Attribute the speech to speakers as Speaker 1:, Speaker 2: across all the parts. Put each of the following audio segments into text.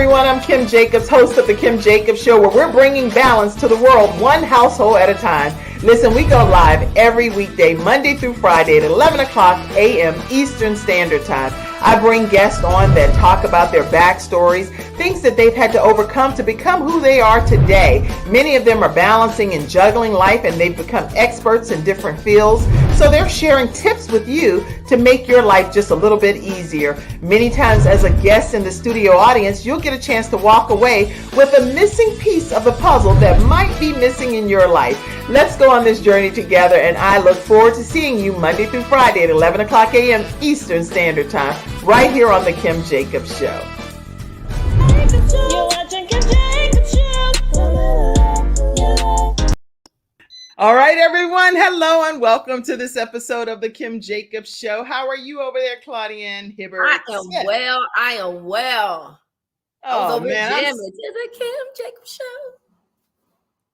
Speaker 1: everyone. I'm Kim Jacobs, host of The Kim Jacobs Show, where we're bringing balance to the world one household at a time. Listen, we go live every weekday, Monday through Friday at 11 o'clock a.m. Eastern Standard Time. I bring guests on that talk about their backstories, things that they've had to overcome to become who they are today. Many of them are balancing and juggling life, and they've become experts in different fields. So they're sharing tips with you to make your life just a little bit easier. Many times as a guest in the studio audience, you'll get a chance to walk away with a missing piece of the puzzle that might be missing in your life. Let's go on this journey together, and I look forward to seeing you Monday through Friday at 11 o'clock a.m. Eastern Standard Time, right here on The Kim Jacobs Show. All right, everyone. Hello and welcome to this episode of The Kim Jacobs Show. How are you over there, Claudienne, Hibbert?
Speaker 2: I am well.
Speaker 1: Oh, man.
Speaker 2: Jamming to The Kim Jacobs Show.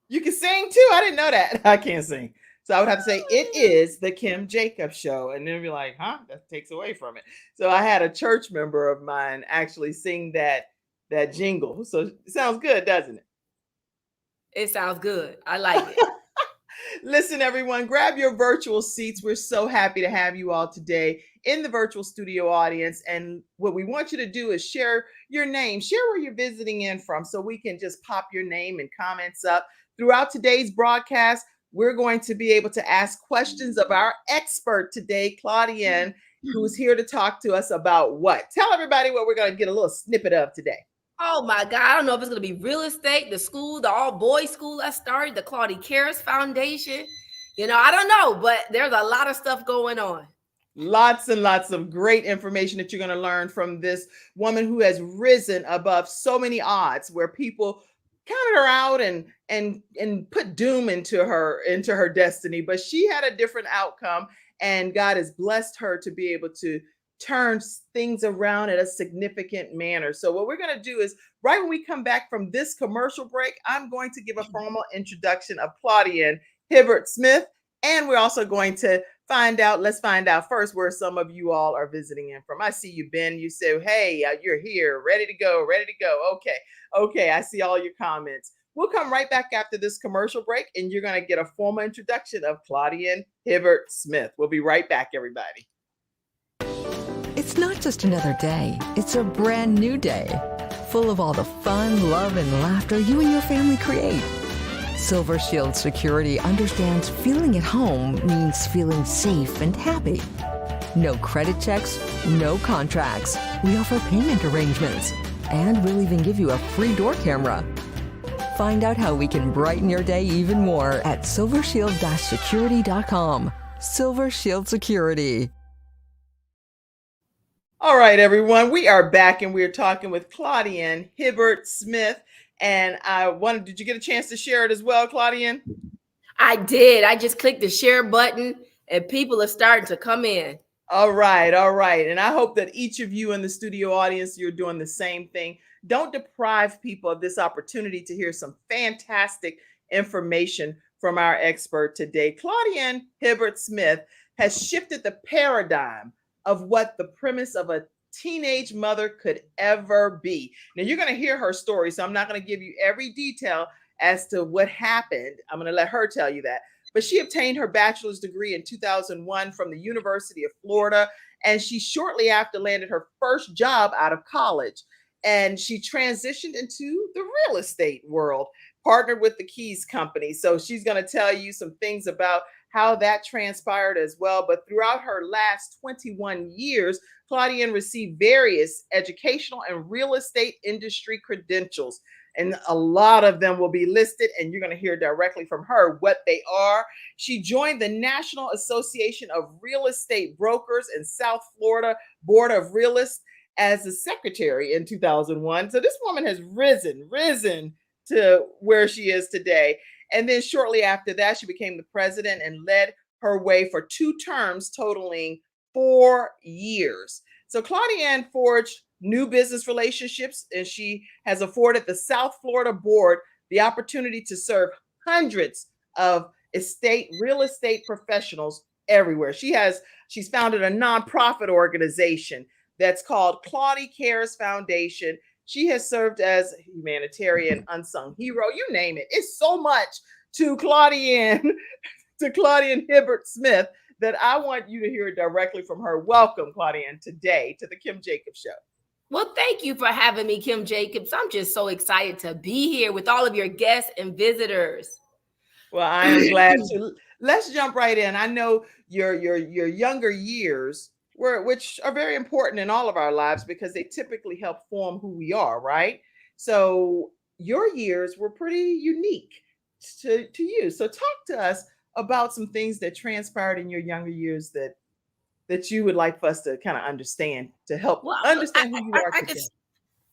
Speaker 1: You can sing too. I didn't know that. I can't sing. So I would have to say, it is The Kim Jacobs Show. And then be like, huh? That takes away from it. So I had a church member of mine actually sing that jingle. So it sounds good, doesn't it?
Speaker 2: It sounds good. I like it.
Speaker 1: Listen, everyone, grab your virtual seats. We're so happy to have you all today in the virtual studio audience. And what we want you to do is share your name, share where you're visiting in from, so we can just pop your name and comments up. Throughout today's broadcast, we're going to be able to ask questions of our expert today, Claudienne, who's here to talk to us about what? Tell everybody what we're going to get a little snippet of today.
Speaker 2: Oh my God. I don't know if it's going to be real estate, the school, the all-boys school I started, the Claudia Cares Foundation. I don't know, but there's a lot of stuff going on.
Speaker 1: Lots and lots of great information that you're going to learn from this woman who has risen above so many odds where people counted her out and put doom into her destiny. But she had a different outcome, and God has blessed her to be able to turn things around in a significant manner. So what we're going to do is, right when we come back from this commercial break, I'm going to give a formal introduction of Claudienne Hibbert Smith. And we're also going to let's find out first where some of you all are visiting in from. I see you, Ben. You say, hey, you're here, ready to go. Okay. I see all your comments. We'll come right back after this commercial break, and you're going to get a formal introduction of Claudienne Hibbert Smith. We'll be right back, everybody.
Speaker 3: It's not just another day. It's a brand new day, full of all the fun, love, and laughter you and your family create. Silver Shield Security understands feeling at home means feeling safe and happy. No credit checks, no contracts. We offer payment arrangements, and we'll even give you a free door camera. Find out how we can brighten your day even more at silvershield-security.com. Silver Shield Security.
Speaker 1: All right, everyone, we are back, and we're talking with Claudienne Hibbert Smith. And did you get a chance to share it as well, Claudienne?
Speaker 2: I did. I just clicked the share button, and people are starting to come in.
Speaker 1: All right. And I hope that each of you in the studio audience, you're doing the same thing. Don't deprive people of this opportunity to hear some fantastic information from our expert today. Claudienne Hibbert Smith has shifted the paradigm of what the premise of a teenage mother could ever be. Now, you're going to hear her story, so I'm not going to give you every detail as to what happened. I'm going to let her tell you that. But she obtained her bachelor's degree in 2001 from the University of Florida, and she shortly after landed her first job out of college. And she transitioned into the real estate world, partnered with the Keys Company. So she's going to tell you some things about how that transpired as well. But throughout her last 21 years, Claudienne received various educational and real estate industry credentials. And a lot of them will be listed, and you're going to hear directly from her what they are. She joined the National Association of Real Estate Brokers in South Florida Board of Realists as a secretary in 2001. So this woman has risen to where she is today. And then shortly after that, she became the president and led her way for 2 terms, totaling 4 years. So Claudienne forged new business relationships, and she has afforded the South Florida board the opportunity to serve hundreds of real estate professionals everywhere. She's founded a nonprofit organization that's called Claudia Cares Foundation. She has served as a humanitarian, unsung hero, you name it. It's so much to Claudienne, to Claudienne Hibbert Smith, that I want you to hear directly from her. Welcome, Claudienne, today to the Kim Jacobs Show.
Speaker 2: Well, thank you for having me, Kim Jacobs. I'm just so excited to be here with all of your guests and visitors.
Speaker 1: Well, I am glad to. Let's jump right in. I know your younger years which are very important in all of our lives because they typically help form who we are, right? So your years were pretty unique to you. So talk to us about some things that transpired in your younger years that you would like for us to kind of understand, to help understand who you are today.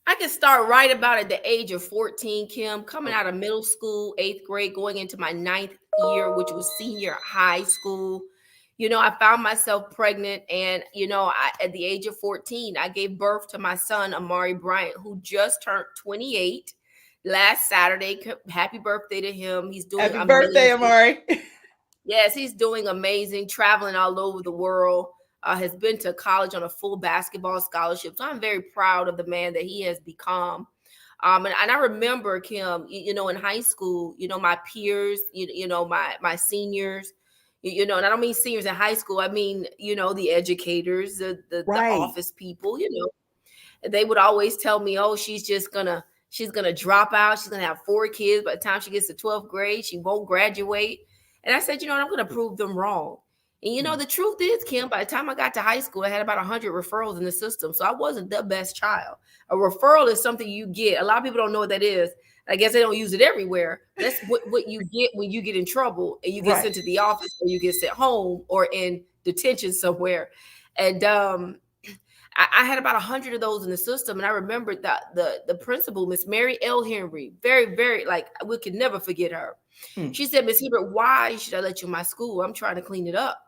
Speaker 2: I can start right about at the age of 14, Kim, coming out of middle school, 8th grade, going into my 9th year, which was senior high school. You know, I found myself pregnant, and, you know, at the age of 14, I gave birth to my son, Amari Bryant, who just turned 28 last Saturday. Happy birthday to him. He's doing
Speaker 1: Happy birthday, Amari.
Speaker 2: Yes, he's doing amazing, traveling all over the world. Has been to college on a full basketball scholarship. So I'm very proud of the man that he has become. And I remember, Kim, you know, in high school, you know, my peers, you know, my seniors, you know, and I don't mean seniors in high school. I mean, you know, the educators, the office people, you know, they would always tell me, oh, she's going to drop out. She's going to have 4 kids. By the time she gets to 12th grade, she won't graduate. And I said, you know what, I'm going to prove them wrong. And, you know, the truth is, Kim, by the time I got to high school, I had about 100 referrals in the system. So I wasn't the best child. A referral is something you get. A lot of people don't know what that is. I guess they don't use it everywhere. That's what you get when you get in trouble and you get sent to the office, or you get sent home or in detention somewhere. And I had about 100 of those in the system. And I remember that the principal, Miss Mary L. Henry, very, very, like, we could never forget her. She said, Miss Hibbert, why should I let you in my school? I'm trying to clean it up.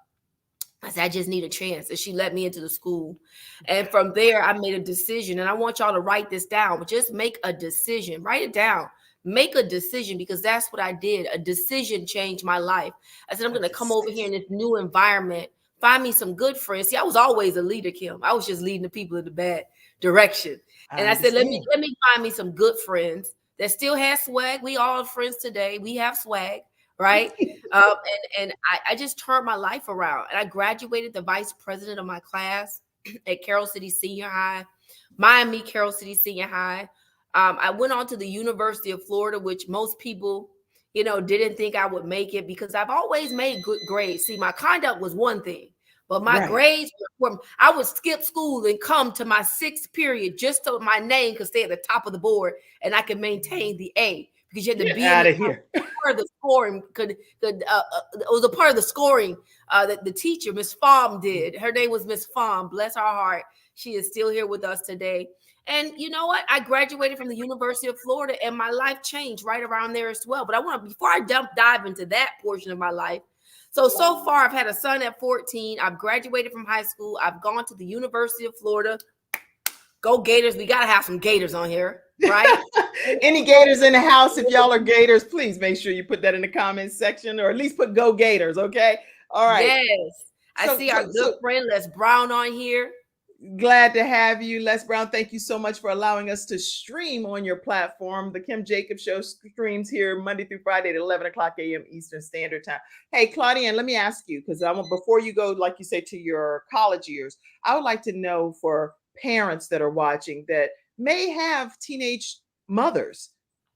Speaker 2: I said, I just need a chance. And she let me into the school. And from there, I made a decision. And I want y'all to write this down, but just make a decision. Write it down. Make a decision, because that's what I did. A decision changed my life. I said, I'm going to come over here in this new environment, find me some good friends. See, I was always a leader, Kim. I was just leading the people in the bad direction. And I said, let me find me some good friends that still have swag. We all are friends today. We have swag. Right. And I just turned my life around, and I graduated the vice president of my class at Carroll City Senior High, Miami Carroll City Senior High. I went on to the University of Florida, which most people, you know, didn't think I would make it, because I've always made good grades. See, my conduct was one thing, but my grades were, I would skip school and come to my 6th period just so my name could stay at the top of the board and I could maintain the A. Because you had to be
Speaker 1: out of here.
Speaker 2: Part of the scoring it was a part of the scoring that the teacher, Miss Fahm, did. Her name was Miss Fahm. Bless her heart. She is still here with us today. And you know what? I graduated from the University of Florida, and my life changed right around there as well. But I want to, before I dive into that portion of my life. So far, I've had a son at 14. I've graduated from high school. I've gone to the University of Florida. Go Gators. We got to have some Gators on here, right?
Speaker 1: Any Gators in the house? If y'all are Gators, please make sure you put that in the comments section, or at least put Go Gators, okay? All right.
Speaker 2: Yes. I see our good friend Les Brown on here.
Speaker 1: Glad to have you, Les Brown. Thank you so much for allowing us to stream on your platform. The Kim Jacobs Show streams here Monday through Friday at 11 o'clock a.m. Eastern Standard Time. Hey, Claudienne, let me ask you, because before you go, like you say, to your college years, I would like to know, for parents that are watching that may have teenage mothers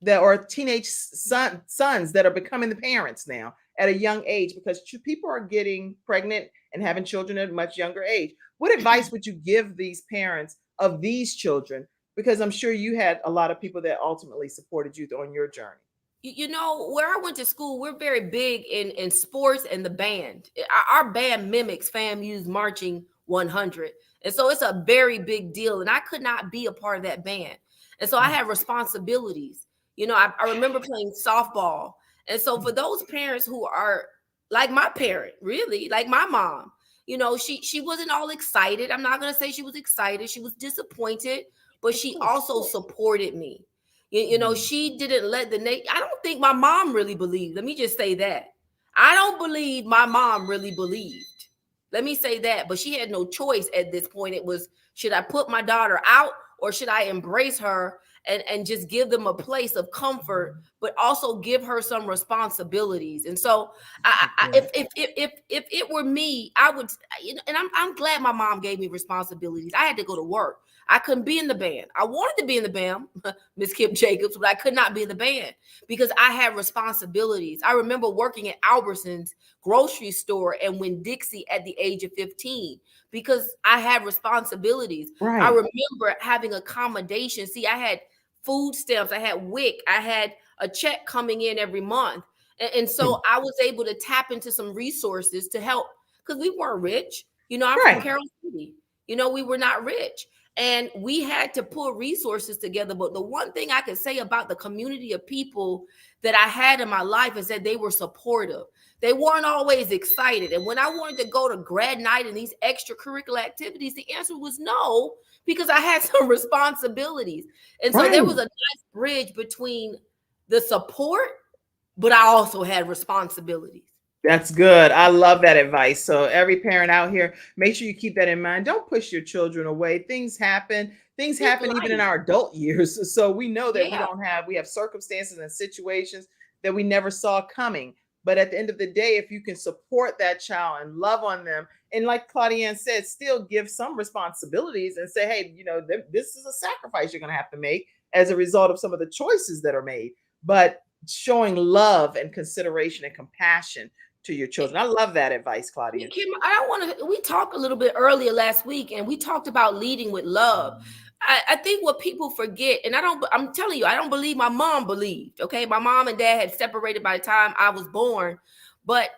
Speaker 1: or teenage sons that are becoming the parents now at a young age, because people are getting pregnant and having children at a much younger age. What advice would you give these parents of these children? Because I'm sure you had a lot of people that ultimately supported you on your journey.
Speaker 2: You know, where I went to school, we're very big in sports and the band. Our band mimics FAMU's Marching 100. And so it's a very big deal. And I could not be a part of that band. And so I had responsibilities. You know, I remember playing softball. And so for those parents who are like my parent, really, like my mom, you know, she wasn't all excited. I'm not going to say she was excited. She was disappointed, but she also supported me. You know, she didn't let I don't think my mom really believed. Let me just say that. I don't believe my mom really believed. Let me say that. But she had no choice at this point. It was, should I put my daughter out, or should I embrace her and just give them a place of comfort, but also give her some responsibilities? And so if it were me, I would, and I'm glad my mom gave me responsibilities. I had to go to work. I couldn't be in the band. I wanted to be in the band, Miss Kip Jacobs, but I could not be in the band because I had responsibilities. I remember working at Albertsons grocery store and Winn-Dixie at the age of 15 because I had responsibilities.
Speaker 1: Right.
Speaker 2: I remember having accommodations. See, I had food stamps, I had WIC, I had a check coming in every month. And so I was able to tap into some resources to help because we weren't rich. I'm from Carroll City. We were not rich. And we had to pull resources together. But the one thing I could say about the community of people that I had in my life is that they were supportive. They weren't always excited. And when I wanted to go to grad night and these extracurricular activities, the answer was no, because I had some responsibilities. And so there was a nice bridge between the support, but I also had responsibilities.
Speaker 1: That's good. I love that advice. So every parent out here, make sure you keep that in mind. Don't push your children away. Things happen. Things happen even in our adult years. So we know that we have circumstances and situations that we never saw coming. But at the end of the day, if you can support that child and love on them, and like Claudienne said, still give some responsibilities and say, hey, this is a sacrifice you're going to have to make as a result of some of the choices that are made. But showing love and consideration and compassion to your children. I love that advice, Claudia.
Speaker 2: Kim, we talked a little bit earlier last week, and we talked about leading with love. I think what people forget, and I'm telling you, I don't believe my mom believed, okay? My mom and dad had separated by the time I was born, but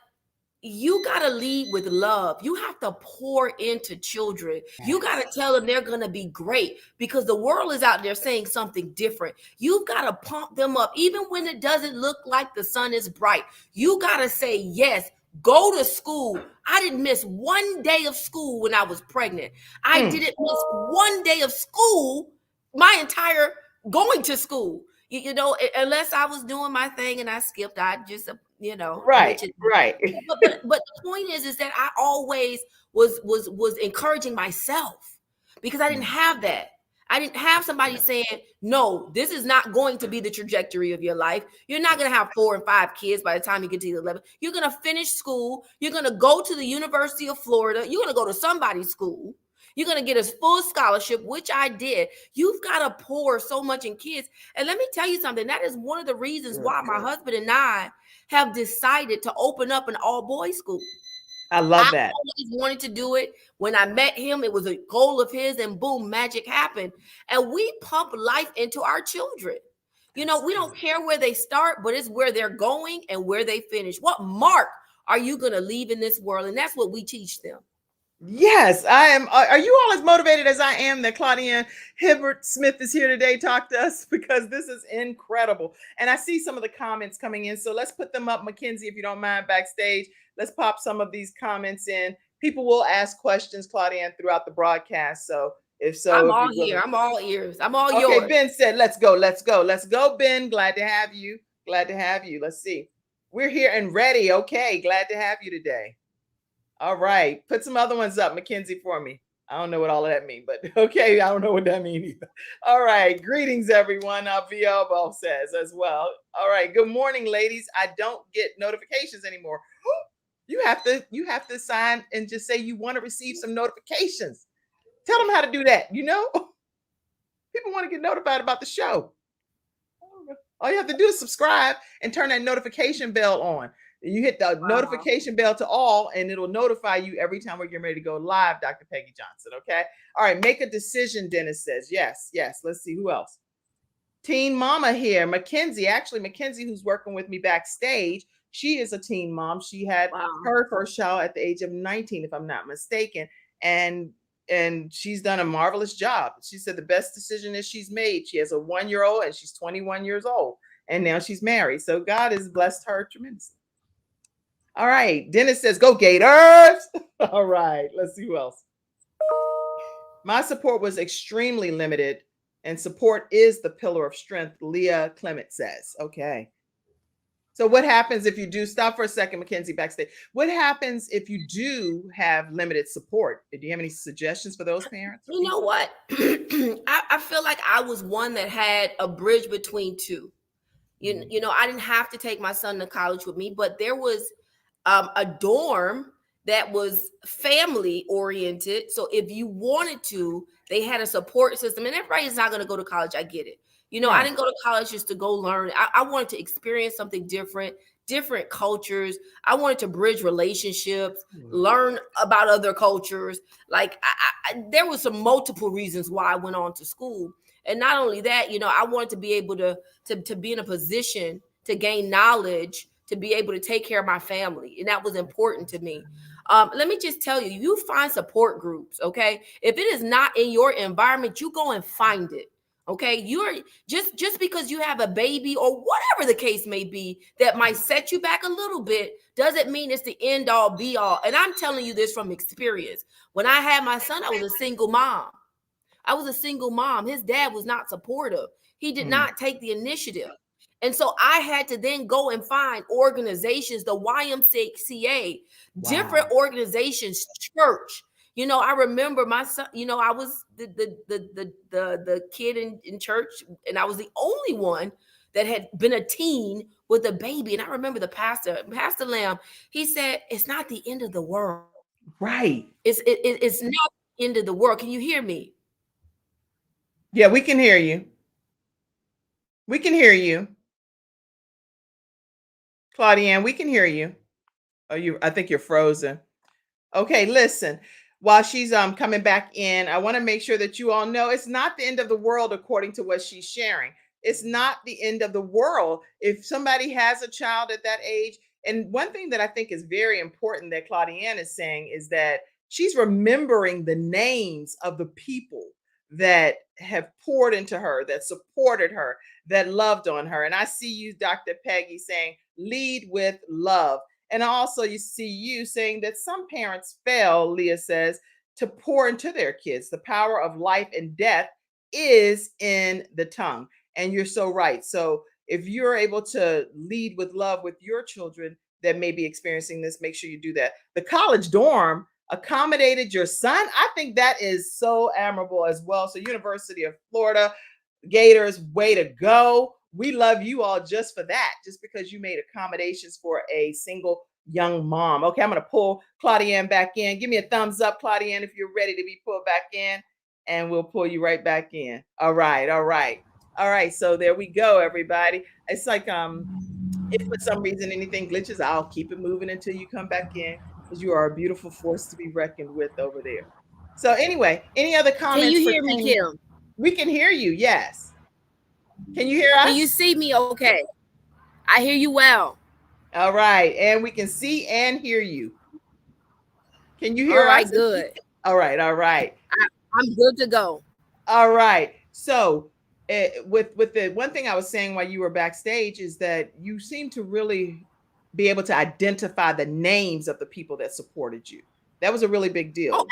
Speaker 2: you got to lead with love. You have to pour into children. You got to tell them they're going to be great because the world is out there saying something different. You've got to pump them up. Even when it doesn't look like the sun is bright, you got to say, yes, go to school. I didn't miss one day of school when I was pregnant. I didn't miss one day of school, my entire going to school. Unless I was doing my thing and I skipped, I just,
Speaker 1: Right.
Speaker 2: But the point is that I always was encouraging myself because I didn't have that. I didn't have somebody saying, no, this is not going to be the trajectory of your life. You're not going to have 4 and 5 kids by the time you get to 11. You're going to finish school. You're going to go to the University of Florida. You're going to go to somebody's school. You're going to get a full scholarship, which I did. You've got to pour so much in kids. And let me tell you something. That is one of the reasons why my husband and I have decided to open up an all-boys school.
Speaker 1: I love that.
Speaker 2: I always wanted to do it. When I met him, it was a goal of his, and boom, magic happened. And we pump life into our children. We don't care where they start, but it's where they're going and where they finish. What mark are you going to leave in this world? And that's what we teach them.
Speaker 1: Yes, I am. Are you all as motivated as I am that Claudienne Hibbert Smith is here today to talk to us? Because this is incredible. And I see some of the comments coming in. So let's put them up, Mackenzie, if you don't mind, backstage. Let's pop some of these comments in. People will ask questions, Claudienne, throughout the broadcast. So if so,
Speaker 2: I'm all here. I'm all ears. I'm all yours.
Speaker 1: Okay, Ben said, let's go. Let's go, Ben. Glad to have you. Let's see. We're here and ready. Okay, glad to have you today. All right. Put some other ones up, Mackenzie, for me. I don't know what all of that means, but okay. I don't know what that means either. All right. Greetings, everyone. Villalbo says as well. All right. Good morning, ladies. I don't get notifications anymore. You have to sign and just say you want to receive some notifications. Tell them how to do that. People want to get notified about the show. All you have to do is subscribe and turn that notification bell on. You hit the notification bell to all, and it'll notify you every time we're getting ready to go live, Dr. Peggy Johnson, okay? All right, make a decision, Dennis says. Yes. Let's see, who else? Teen mama here, Mackenzie. Actually, Mackenzie, who's working with me backstage, she is a teen mom. She had her first child at the age of 19, if I'm not mistaken, and she's done a marvelous job. She said the best decision that she's made. She has a 1-year-old, and she's 21 years old, and now she's married. So God has blessed her tremendously. All right. Dennis says, go Gators. All right. Let's see who else. My support was extremely limited, and support is the pillar of strength, Leah Clement says. Okay. So what happens if you do stop for a second, Mackenzie, backstage? What happens if you do have limited support? Do you have any suggestions for those parents?
Speaker 2: You know what? I feel like I was one that had a bridge between two. You know, I didn't have to take my son to college with me, but there was a dorm that was family oriented. So if you wanted to, they had a support system, and everybody's not going to go to college. I get it. You know, I didn't go to college just to go learn. I wanted to experience something different, different cultures. I wanted to bridge relationships, learn about other cultures. Like there was some multiple reasons why I went on to school. And not only that, you know, I wanted to be able to be in a position to gain knowledge, to be able to take care of my family. And that was important to me. Let me just tell you, you find support groups, okay? If it is not in your environment, you go and find it. Okay, you're just because you have a baby or whatever the case may be that might set you back a little bit doesn't mean it's the end all be all. And I'm telling you this from experience. When I had my son, I was a single mom. His dad was not supportive. He did not take the initiative. And so I had to then go and find organizations, the YMCA, different organizations, church. You know, I remember my son, you know, I was the kid in church, and I was the only one that had been a teen with a baby. And I remember the Pastor Lamb, he said, it's not the end of the world.
Speaker 1: Right.
Speaker 2: It's not the end of the world. Can you hear me?
Speaker 1: Yeah, we can hear you. We can hear you. Claudienne, we can hear you. Oh, I think you're frozen. Okay, listen. While she's coming back in, I want to make sure that you all know it's not the end of the world according to what she's sharing. It's not the end of the world if somebody has a child at that age. And one thing that I think is very important that Claudienne is saying is that she's remembering the names of the people that have poured into her, that supported her, that loved on her. And I see you, Dr. Peggy, saying lead with love. And also you see you saying that some parents fail, Leah says, to pour into their kids. The power of life and death is in the tongue. And you're so right. So if you're able to lead with love with your children that may be experiencing this, make sure you do that. The college dorm accommodated your son. I think that is so admirable as well. So University of Florida Gators, way to go. We love you all just for that, just because you made accommodations for a single young mom. Okay, I'm going to pull Claudienne back in. Give me a thumbs up, Claudienne, if you're ready to be pulled back in, and we'll pull you right back in. All right. So there we go, everybody. It's like if for some reason anything glitches, I'll keep it moving until you come back in, because you are a beautiful force to be reckoned with over there. So anyway, any other comments?
Speaker 2: Can you hear me, Kim?
Speaker 1: We can hear you. Yes. Can you hear us?
Speaker 2: Can you see me okay? I hear you well.
Speaker 1: All right. And we can see and hear you. Can you hear us?
Speaker 2: All right, good.
Speaker 1: All right.
Speaker 2: I'm good to go.
Speaker 1: All right. So with the one thing I was saying while you were backstage is that you seem to really be able to identify the names of the people that supported you. That was a really big deal.
Speaker 2: Oh,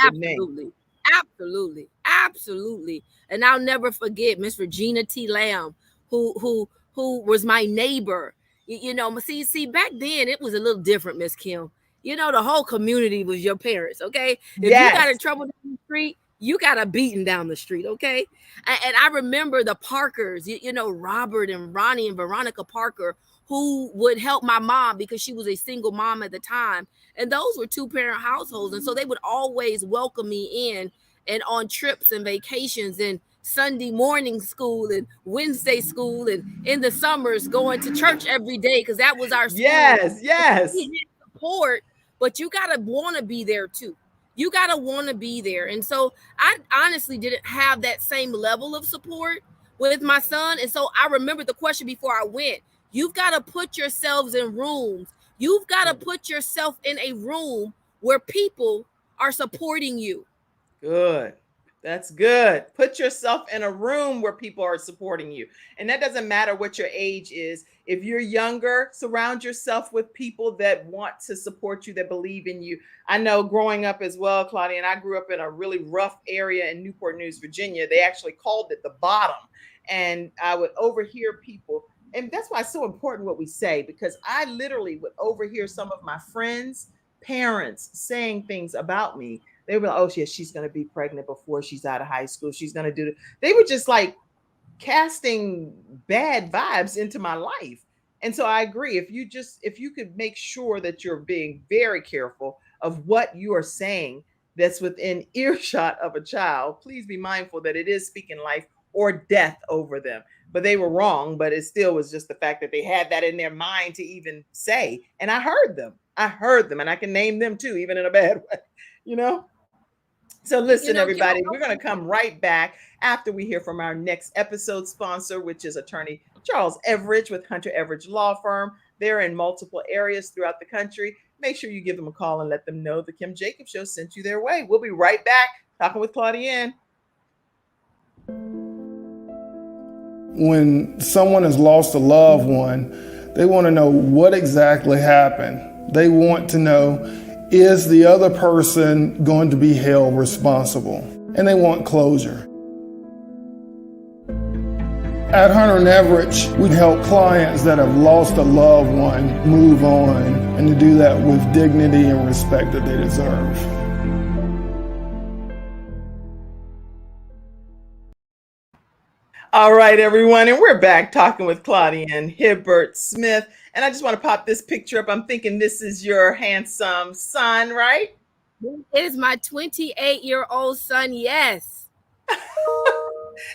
Speaker 2: absolutely. And I'll never forget Miss Regina T. Lamb, who was my neighbor. You know, see, back then it was a little different, Miss Kim. You know, the whole community was your parents, okay? If you got in trouble down the street, you got a beating down the street, okay? And I remember the Parkers, you know, Robert and Ronnie and Veronica Parker, who would help my mom because she was a single mom at the time. And those were two-parent households. And so they would always welcome me in and on trips and vacations and Sunday morning school and Wednesday school and in the summers going to church every day because that was our school.
Speaker 1: Yes.
Speaker 2: We need support, but you got to want to be there too. You got to want to be there. And so I honestly didn't have that same level of support with my son. And so I remembered the question before I went. You've got to put yourselves in rooms. You've got to put yourself in a room where people are supporting you.
Speaker 1: Good. That's good. Put yourself in a room where people are supporting you. And that doesn't matter what your age is. If you're younger, surround yourself with people that want to support you, that believe in you. I know growing up as well, Claudia, and I grew up in a really rough area in Newport News, Virginia. They actually called it the bottom. And I would overhear people and that's why it's so important what we say, because I literally would overhear some of my friends' parents saying things about me. They were like, oh, yeah, she's going to be pregnant before she's out of high school. She's going to do it. They were just like casting bad vibes into my life. And so I agree. If you could make sure that you're being very careful of what you are saying that's within earshot of a child, please be mindful that it is speaking life or death over them. But they were wrong, but it still was just the fact that they had that in their mind to even say. And I heard them. And I can name them too, even in a bad way, you know? So listen, everybody, we're going to come right back after we hear from our next episode sponsor, which is attorney Charles Everidge with Hunter Everidge Law Firm. They're in multiple areas throughout the country. Make sure you give them a call and let them know the Kim Jacobs Show sent you their way. We'll be right back talking with Claudienne.
Speaker 4: When someone has lost a loved one, they want to know what exactly happened. They want to know, is the other person going to be held responsible? And they want closure. At Hunter & Everidge, we help clients that have lost a loved one move on, and to do that with dignity and respect that they deserve.
Speaker 1: All right, everyone, and we're back talking with Claudienne Hibbert Smith. And I just want to pop this picture up. I'm thinking this is your handsome son, right?
Speaker 2: It is my 28-year-old son, yes.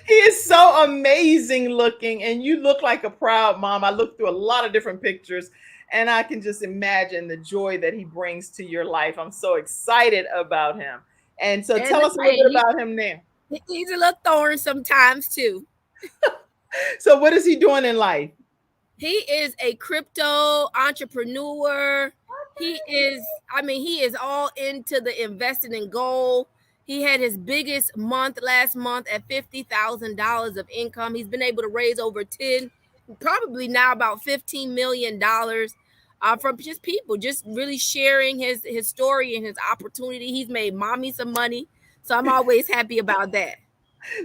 Speaker 1: He is so amazing looking, and you look like a proud mom. I looked through a lot of different pictures, and I can just imagine the joy that he brings to your life. I'm so excited about him. And so tell us a little bit about him now.
Speaker 2: He's a little thorn sometimes too.
Speaker 1: So what is he doing in life?
Speaker 2: He is a crypto entrepreneur. He is all into the investing in gold. He had his biggest month last month at $50,000 of income. He's been able to raise over probably now about $15 million from just people, just really sharing his story and his opportunity. He's made mommy some money. So I'm always happy about that.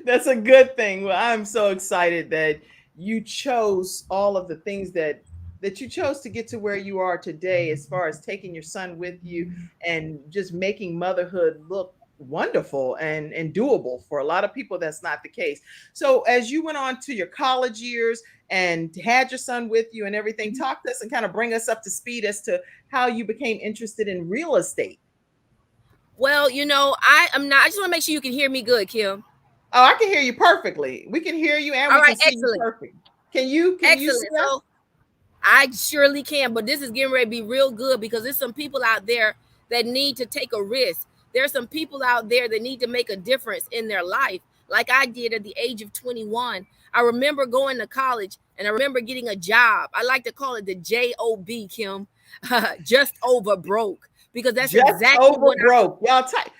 Speaker 1: That's a good thing. Well, I'm so excited that you chose all of the things that you chose to get to where you are today, as far as taking your son with you and just making motherhood look wonderful and doable. For a lot of people, that's not the case. So as you went on to your college years and had your son with you and everything, talk to us and kind of bring us up to speed as to how you became interested in real estate.
Speaker 2: Well, I just want to make sure you can hear me good, Kim.
Speaker 1: Oh, I can hear you perfectly. We can hear you and we can see you perfect. Can you see us?
Speaker 2: So I surely can, but this is getting ready to be real good because there's some people out there that need to take a risk. There's some people out there that need to make a difference in their life, like I did at the age of 21. I remember going to college and I remember getting a job. I like to call it the J-O-B, Kim, just over broke. Because that's
Speaker 1: just
Speaker 2: exactly
Speaker 1: over
Speaker 2: what
Speaker 1: broke. Y'all type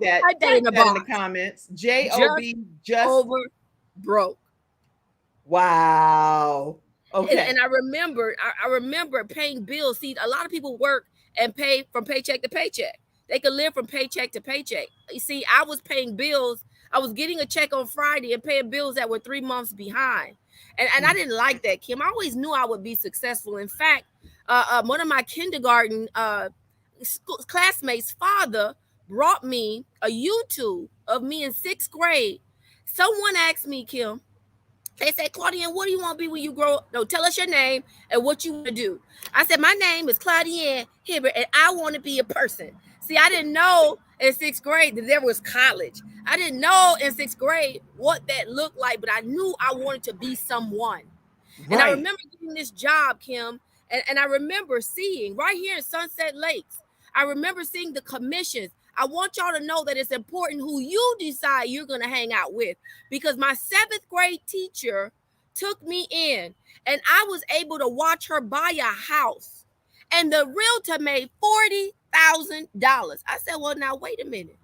Speaker 1: that in the comments. J-O-B, just
Speaker 2: over broke.
Speaker 1: Wow. Okay.
Speaker 2: And I remember paying bills. See, a lot of people work and pay from paycheck to paycheck. They could live from paycheck to paycheck. You see, I was paying bills. I was getting a check on Friday and paying bills that were 3 months behind. And I didn't like that, Kim. I always knew I would be successful. In fact, one of my kindergarten classmates' father brought me a YouTube of me in 6th grade. Someone asked me, Kim, they said, Claudienne, what do you want to be when you grow up? No, tell us your name and what you want to do. I said, my name is Claudienne Hibbert, and I want to be a person. See, I didn't know in 6th grade that there was college. I didn't know in 6th grade what that looked like, but I knew I wanted to be someone. Right. And I remember getting this job, Kim, and I remember seeing right here in Sunset Lakes, I remember seeing the commissions. I want y'all to know that it's important who you decide you're going to hang out with, because my 7th grade teacher took me in and I was able to watch her buy a house, and the realtor made $40,000. I said, well, now wait a minute.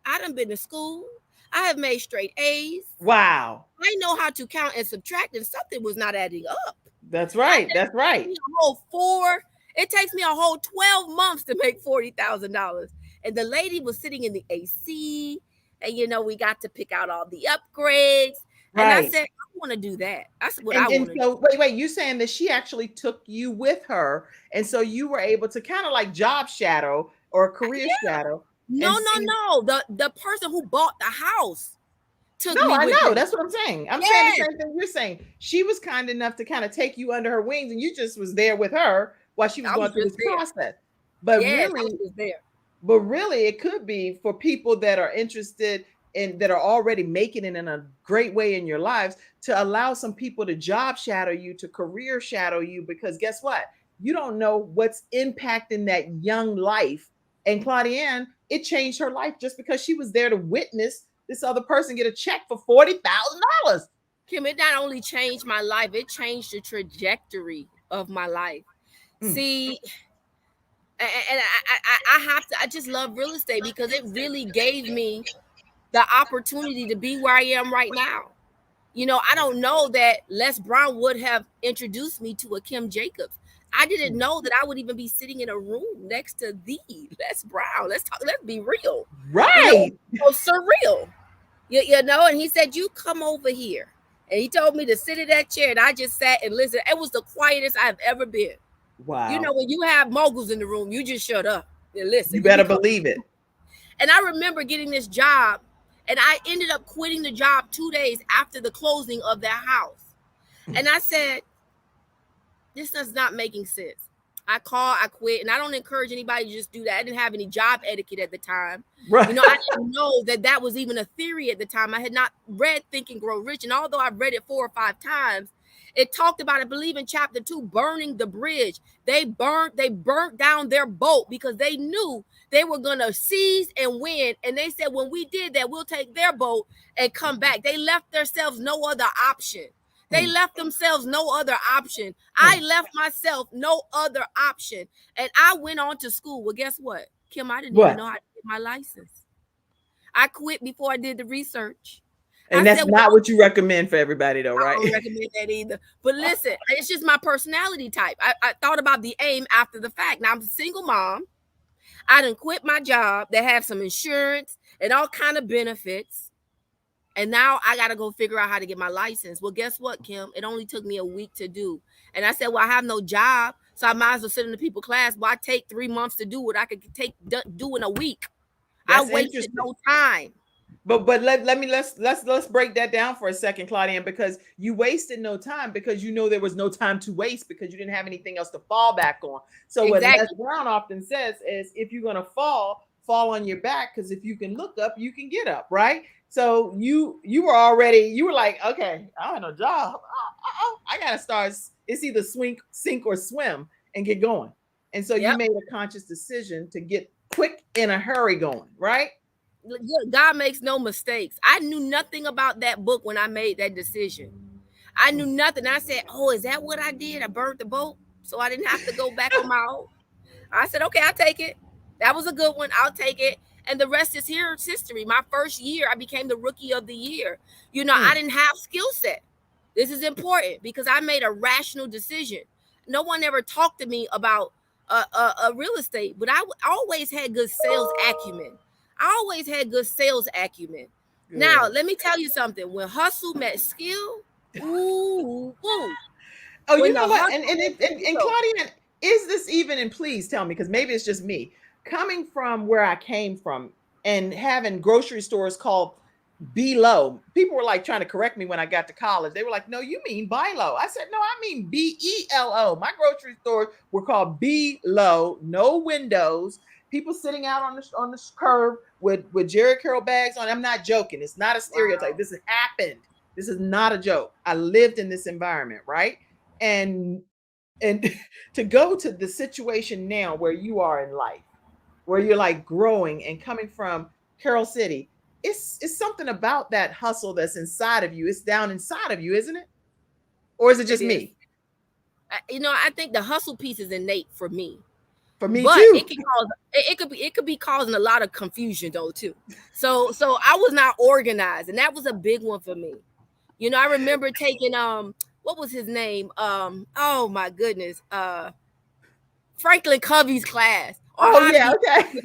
Speaker 2: I done been to school. I have made straight A's.
Speaker 1: Wow.
Speaker 2: I know how to count and subtract, and something was not adding up.
Speaker 1: That's right. That's right.
Speaker 2: It takes me a whole 12 months to make $40,000. And the lady was sitting in the AC, and we got to pick out all the upgrades. Right. And I said, I want to do that. That's what
Speaker 1: And,
Speaker 2: I want to do.
Speaker 1: so wait, you're saying that she actually took you with her, and so you were able to kind of like job shadow or career shadow.
Speaker 2: No. The person who bought the house took me.
Speaker 1: I
Speaker 2: with
Speaker 1: know.
Speaker 2: them.
Speaker 1: That's what I'm saying. I'm saying the same thing you're saying. She was kind enough to kind of take you under her wings, and you just was there with her while she was going through this process. But really, it could be for people that are interested in, that are already making it in a great way in your lives, to allow some people to job shadow you, to career shadow you, because guess what? You don't know what's impacting that young life. And Claudienne, it changed her life just because she was there to witness this other person get a check for $40,000.
Speaker 2: Kim, it not only changed my life, it changed the trajectory of my life. See, and I just love real estate because it really gave me the opportunity to be where I am right now. You know, I don't know that Les Brown would have introduced me to a Kim Jacobs. I didn't know that I would even be sitting in a room next to the Les Brown. Let's be real.
Speaker 1: Right.
Speaker 2: You know, so surreal. You know, and he said, "You come over here." And he told me to sit in that chair, and I just sat and listened. It was the quietest I've ever been.
Speaker 1: Wow.
Speaker 2: You know, when you have moguls in the room, you just shut up and listen.
Speaker 1: You better believe it.
Speaker 2: And I remember getting this job, and I ended up quitting the job 2 days after the closing of that house. And I said, this is not making sense. I quit, and I don't encourage anybody to just do that. I didn't have any job etiquette at the time.
Speaker 1: Right.
Speaker 2: You know, I didn't know that was even a theory at the time. I had not read Think and Grow Rich, and although I've read it 4 or 5 times, it talked about, I believe in chapter 2, burning the bridge. They burnt down their boat because they knew they were going to seize and win. And they said, when we did that, we'll take their boat and come back. They left themselves no other option. They left themselves no other option. I left myself no other option. And I went on to school. Well, guess what, Kim? I didn't even know how to get my license. I quit before I did the research.
Speaker 1: And that's not what you recommend for everybody, though, right?
Speaker 2: I don't recommend that either. But listen, it's just my personality type. I thought about the aim after the fact. Now, I'm a single mom. I done quit my job that have some insurance and all kind of benefits. And now I got to go figure out how to get my license. Well, guess what, Kim? It only took me a week to do. And I said, well, I have no job, so I might as well sit in the people class. Well, I take 3 months to do what I could do in a week.
Speaker 1: That's
Speaker 2: I wasted no time.
Speaker 1: But let's break that down for a second, Claudienne, because you wasted no time because you know there was no time to waste because you didn't have anything else to fall back on. So what Les Brown often says is, if you're going to fall on your back, because if you can look up, you can get up, right? So you were like, okay, I don't have no job. I gotta start. It's either sink or swim and get going. And so you made a conscious decision to get quick in a hurry going, right?
Speaker 2: God makes no mistakes. I knew nothing about that book when I made that decision. I knew nothing. I said, oh, is that what I did? I burnt the boat so I didn't have to go back on my own. I said, okay, I'll take it. That was a good one. I'll take it. And the rest is here. It's history. My first year, I became the rookie of the year. You know, I didn't have skill set. This is important because I made a rational decision. No one ever talked to me about a real estate, but I always had good sales acumen. Yeah. Now, let me tell you something. When hustle met skill, ooh.
Speaker 1: Oh, you know what? And Claudia, is this even, and please tell me, because maybe it's just me, coming from where I came from and having grocery stores called B-Low. People were like trying to correct me when I got to college. They were like, no, you mean buy low. I said, no, I mean B-E-L-O. My grocery stores were called B-Low, no windows, people sitting out on the curb with Jerry Curl bags on. I'm not joking. It's not a stereotype. Wow. This has happened. This is not a joke. I lived in this environment, right? And to go to the situation now where you are in life, where you're like growing and coming from Carroll City, it's something about that hustle that's inside of you. It's down inside of you, isn't it? Or is it just me?
Speaker 2: You know, I think the hustle piece is innate for me.
Speaker 1: For me
Speaker 2: but
Speaker 1: too.
Speaker 2: It could be causing a lot of confusion though too. So I was not organized, and that was a big one for me. You know, I remember taking what was his name? Oh my goodness, Franklin Covey's class.
Speaker 1: Oh yeah, okay.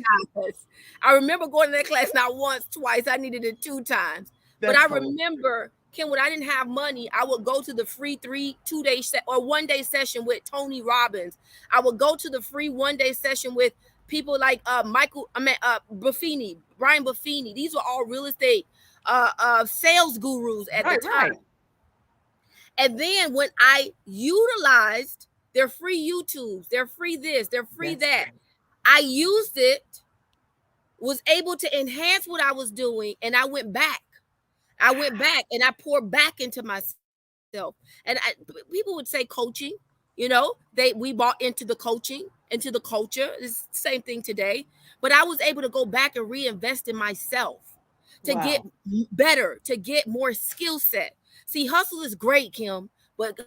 Speaker 2: I remember going to that class not once, twice. I needed it 2 times. But I remember Kim, when I didn't have money, I would go to the free 2-day or 1-day session with Tony Robbins. I would go to the free 1-day session with people like Buffini, Brian Buffini. These were all real estate sales gurus at the time. Right. And then when I utilized their free YouTubes, their free this, their free that, I used it, was able to enhance what I was doing, and I went back. I went back and I poured back into myself. And people would say coaching, you know, we bought into the coaching, into the culture. It's the same thing today. But I was able to go back and reinvest in myself to get better, to get more skill set. See, hustle is great, Kim, but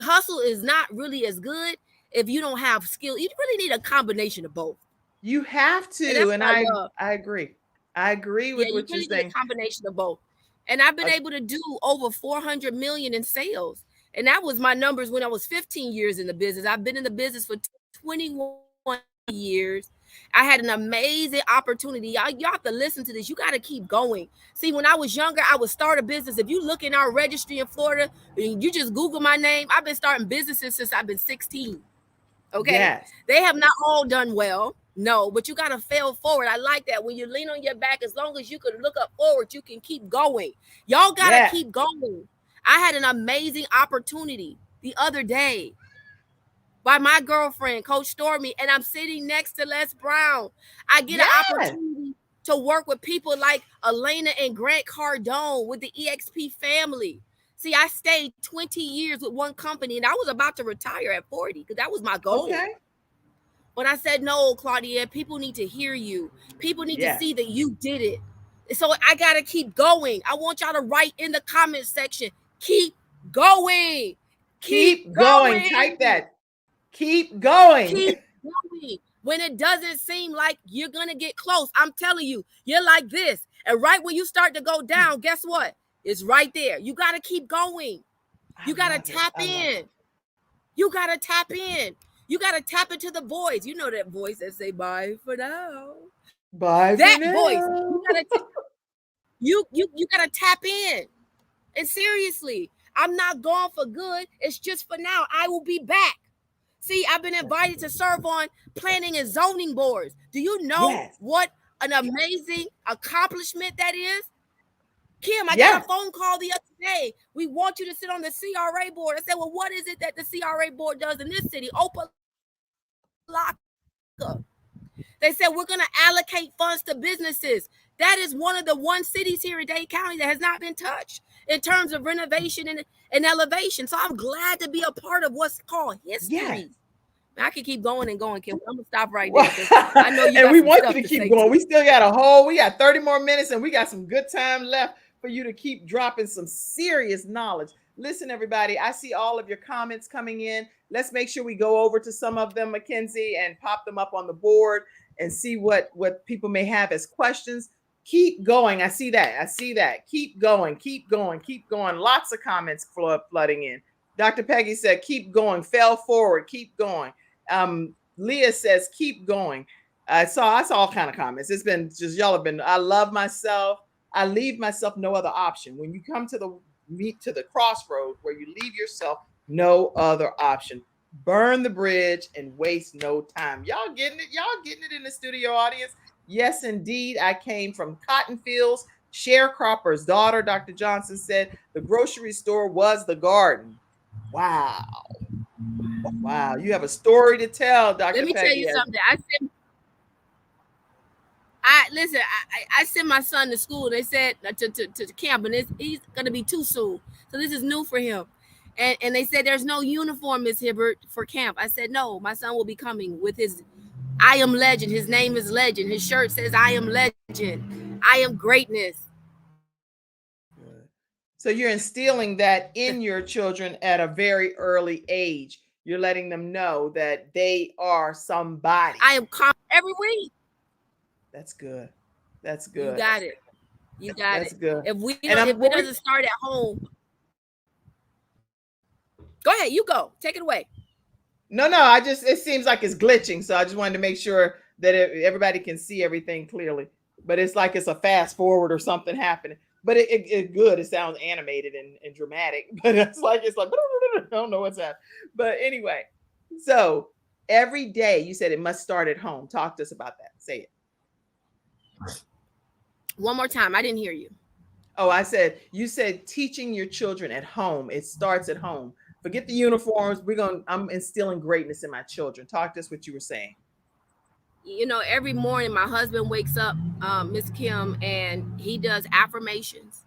Speaker 2: hustle is not really as good if you don't have skill. You really need a combination of both.
Speaker 1: You have to, and I agree. I agree with what you're saying.
Speaker 2: A combination of both. And I've been able to do over 400 million in sales. And that was my numbers when I was 15 years in the business. I've been in the business for 21 years. I had an amazing opportunity. Y'all have to listen to this. You got to keep going. See, when I was younger, I would start a business. If you look in our registry in Florida, and you just Google my name, I've been starting businesses since I've been 16. Okay. Yes. They have not all done well. No, but you got to fail forward. I like that. When you lean on your back, as long as you can look up forward, you can keep going. Y'all got to keep going. I had an amazing opportunity the other day by my girlfriend, Coach Stormy, and I'm sitting next to Les Brown. I get an opportunity to work with people like Elena and Grant Cardone with the EXP family. See, I stayed 20 years with one company, and I was about to retire at 40 because that was my goal. Okay. But I said, no, Claudia, people need to hear you. People need to see that you did it. So I got to keep going. I want y'all to write in the comment section, keep going.
Speaker 1: Keep going. Type that. Keep going.
Speaker 2: Keep going. When it doesn't seem like you're going to get close, I'm telling you, you're like this. And right when you start to go down, guess what? It's right there. You got to keep going. You got to tap in. You got to tap in. You got to tap into the voice. You know that voice that say, bye for now.
Speaker 1: Bye
Speaker 2: that
Speaker 1: for now.
Speaker 2: Voice. You got to tap in. And seriously, I'm not gone for good. It's just for now. I will be back. See, I've been invited to serve on planning and zoning boards. Do you know what an amazing accomplishment that is? Kim, I got a phone call the other day. We want you to sit on the CRA board. I said, well, what is it that the CRA board does in this city? They said, we're going to allocate funds to businesses. That is one of the cities here in Dade County that has not been touched in terms of renovation and elevation. So I'm glad to be a part of what's called history. Yes. I can keep going and going, Kim. I'm going to stop right there. I know you
Speaker 1: and we want you to keep going. We still got we got 30 more minutes and we got some good time left for you to keep dropping some serious knowledge. Listen, everybody, I see all of your comments coming in. Let's make sure we go over to some of them, Mackenzie, and pop them up on the board and see what people may have as questions. Keep going. I see that. Keep going. Keep going. Keep going. Lots of comments flooding in. Dr. Peggy said, keep going. Fail forward. Keep going. Leah says, keep going. I saw all kind of comments. It's been just, y'all have been, I love myself. I leave myself no other option. When you come to the crossroad where you leave yourself no other option, burn the bridge and waste no time. Y'all getting it? Y'all getting it in the studio audience? Yes, indeed. I came from cotton fields, sharecropper's daughter. Dr. Johnson said the grocery store was the garden. Wow. Wow. You have a story to tell, Dr.
Speaker 2: Let me tell you something. I sent my son to school. They said to camp, and he's going to be too soon. So this is new for him. And they said there's no uniform, Miss Hibbert, for camp. I said, no, my son will be coming with his I am legend. His name is legend. His shirt says I am legend. I am greatness.
Speaker 1: So you're instilling that in your children at a very early age. You're letting them know that they are somebody.
Speaker 2: I am every week.
Speaker 1: That's good. That's good.
Speaker 2: You got it. You got
Speaker 1: That's
Speaker 2: it.
Speaker 1: Good.
Speaker 2: If it doesn't start at home. Go ahead. You go. Take it away.
Speaker 1: No, it seems like it's glitching. So I just wanted to make sure that everybody can see everything clearly. But it's like it's a fast forward or something happening. but it good. It sounds animated and dramatic, but it's like I don't know what's happening. But anyway, so every day you said it must start at home. Talk to us about that. Say it.
Speaker 2: One more time. I didn't hear you.
Speaker 1: Oh, you said teaching your children at home. It starts at home. Forget the uniforms. I'm instilling greatness in my children. Talk to us what you were saying.
Speaker 2: You know, every morning my husband wakes up, Miss Kim, and he does affirmations.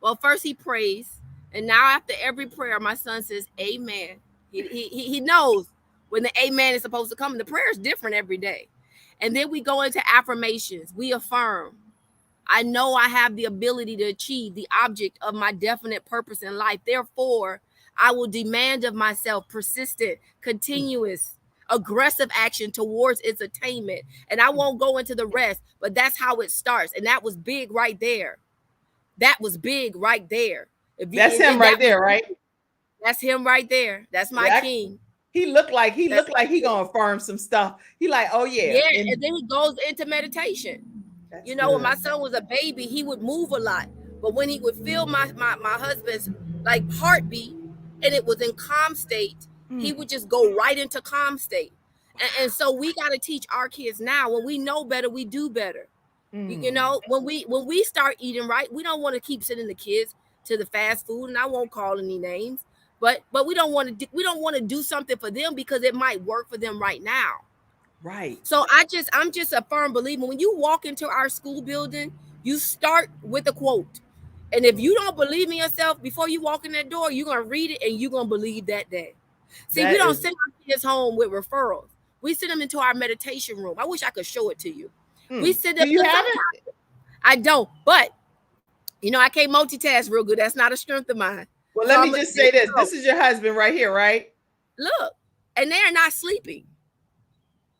Speaker 2: Well, first he prays, and now after every prayer, my son says, "Amen." He knows when the amen is supposed to come. The prayer is different every day. And then we go into affirmations. We affirm. I know I have the ability to achieve the object of my definite purpose in life. Therefore, I will demand of myself persistent, continuous, aggressive action towards its attainment. And I won't go into the rest, but that's how it starts. And that was big right there. That was big right there.
Speaker 1: That's him right there, right?
Speaker 2: That's him right there. That's my king.
Speaker 1: He looked like he gonna affirm some stuff. He like, oh yeah.
Speaker 2: Yeah, and then he goes into meditation. You know, when my son was a baby, he would move a lot. But when he would feel my husband's like heartbeat and it was in calm state, he would just go right into calm state. And so we got to teach our kids now. When we know better, we do better. You know, when we start eating right, we don't want to keep sending the kids to the fast food, and I won't call any names, but we don't want to do something for them because it might work for them right now.
Speaker 1: Right.
Speaker 2: So I'm just a firm believer. When you walk into our school building, you start with a quote. And if you don't believe in yourself before you walk in that door, you're going to read it and you're going to believe that day. See, we don't send our kids home with referrals. We send them into our meditation room. I wish I could show it to you. We send them.
Speaker 1: Do you have it?
Speaker 2: I don't, but you know, I can't multitask real good. That's not a strength of mine.
Speaker 1: Well, let me just say this. This is your husband right here, right?
Speaker 2: Look, and they're not sleeping.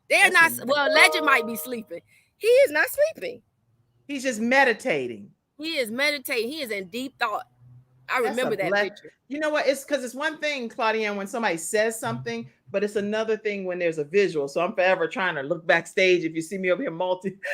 Speaker 2: They're not. Well, Legend might be sleeping. He is not sleeping.
Speaker 1: He's just meditating.
Speaker 2: He is meditating. He is in deep thought. I remember that picture.
Speaker 1: You know what? It's because it's one thing, Claudienne, when somebody says something, but it's another thing when there's a visual. So I'm forever trying to look backstage. If you see me over here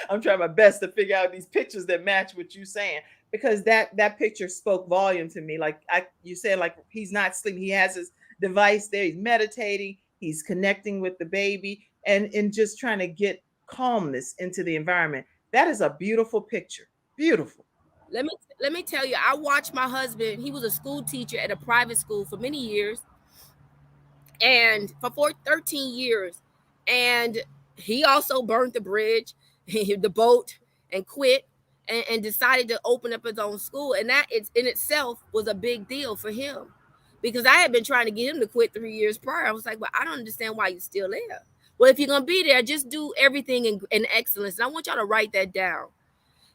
Speaker 1: I'm trying my best to figure out these pictures that match what you're saying, because that picture spoke volume to me. Like you said, like he's not sleeping. He has his device there. He's meditating. He's connecting with the baby and just trying to get calmness into the environment. That is a beautiful picture. Beautiful.
Speaker 2: Let me tell you, I watched my husband. He was a school teacher at a private school for many years, and for 13 years. And he also burned the bridge, the boat, and quit and decided to open up his own school. And that in itself was a big deal for him, because I had been trying to get him to quit 3 years prior. I was like, well, I don't understand why you're still there. Well, if you're going to be there, just do everything in excellence. And I want y'all to write that down.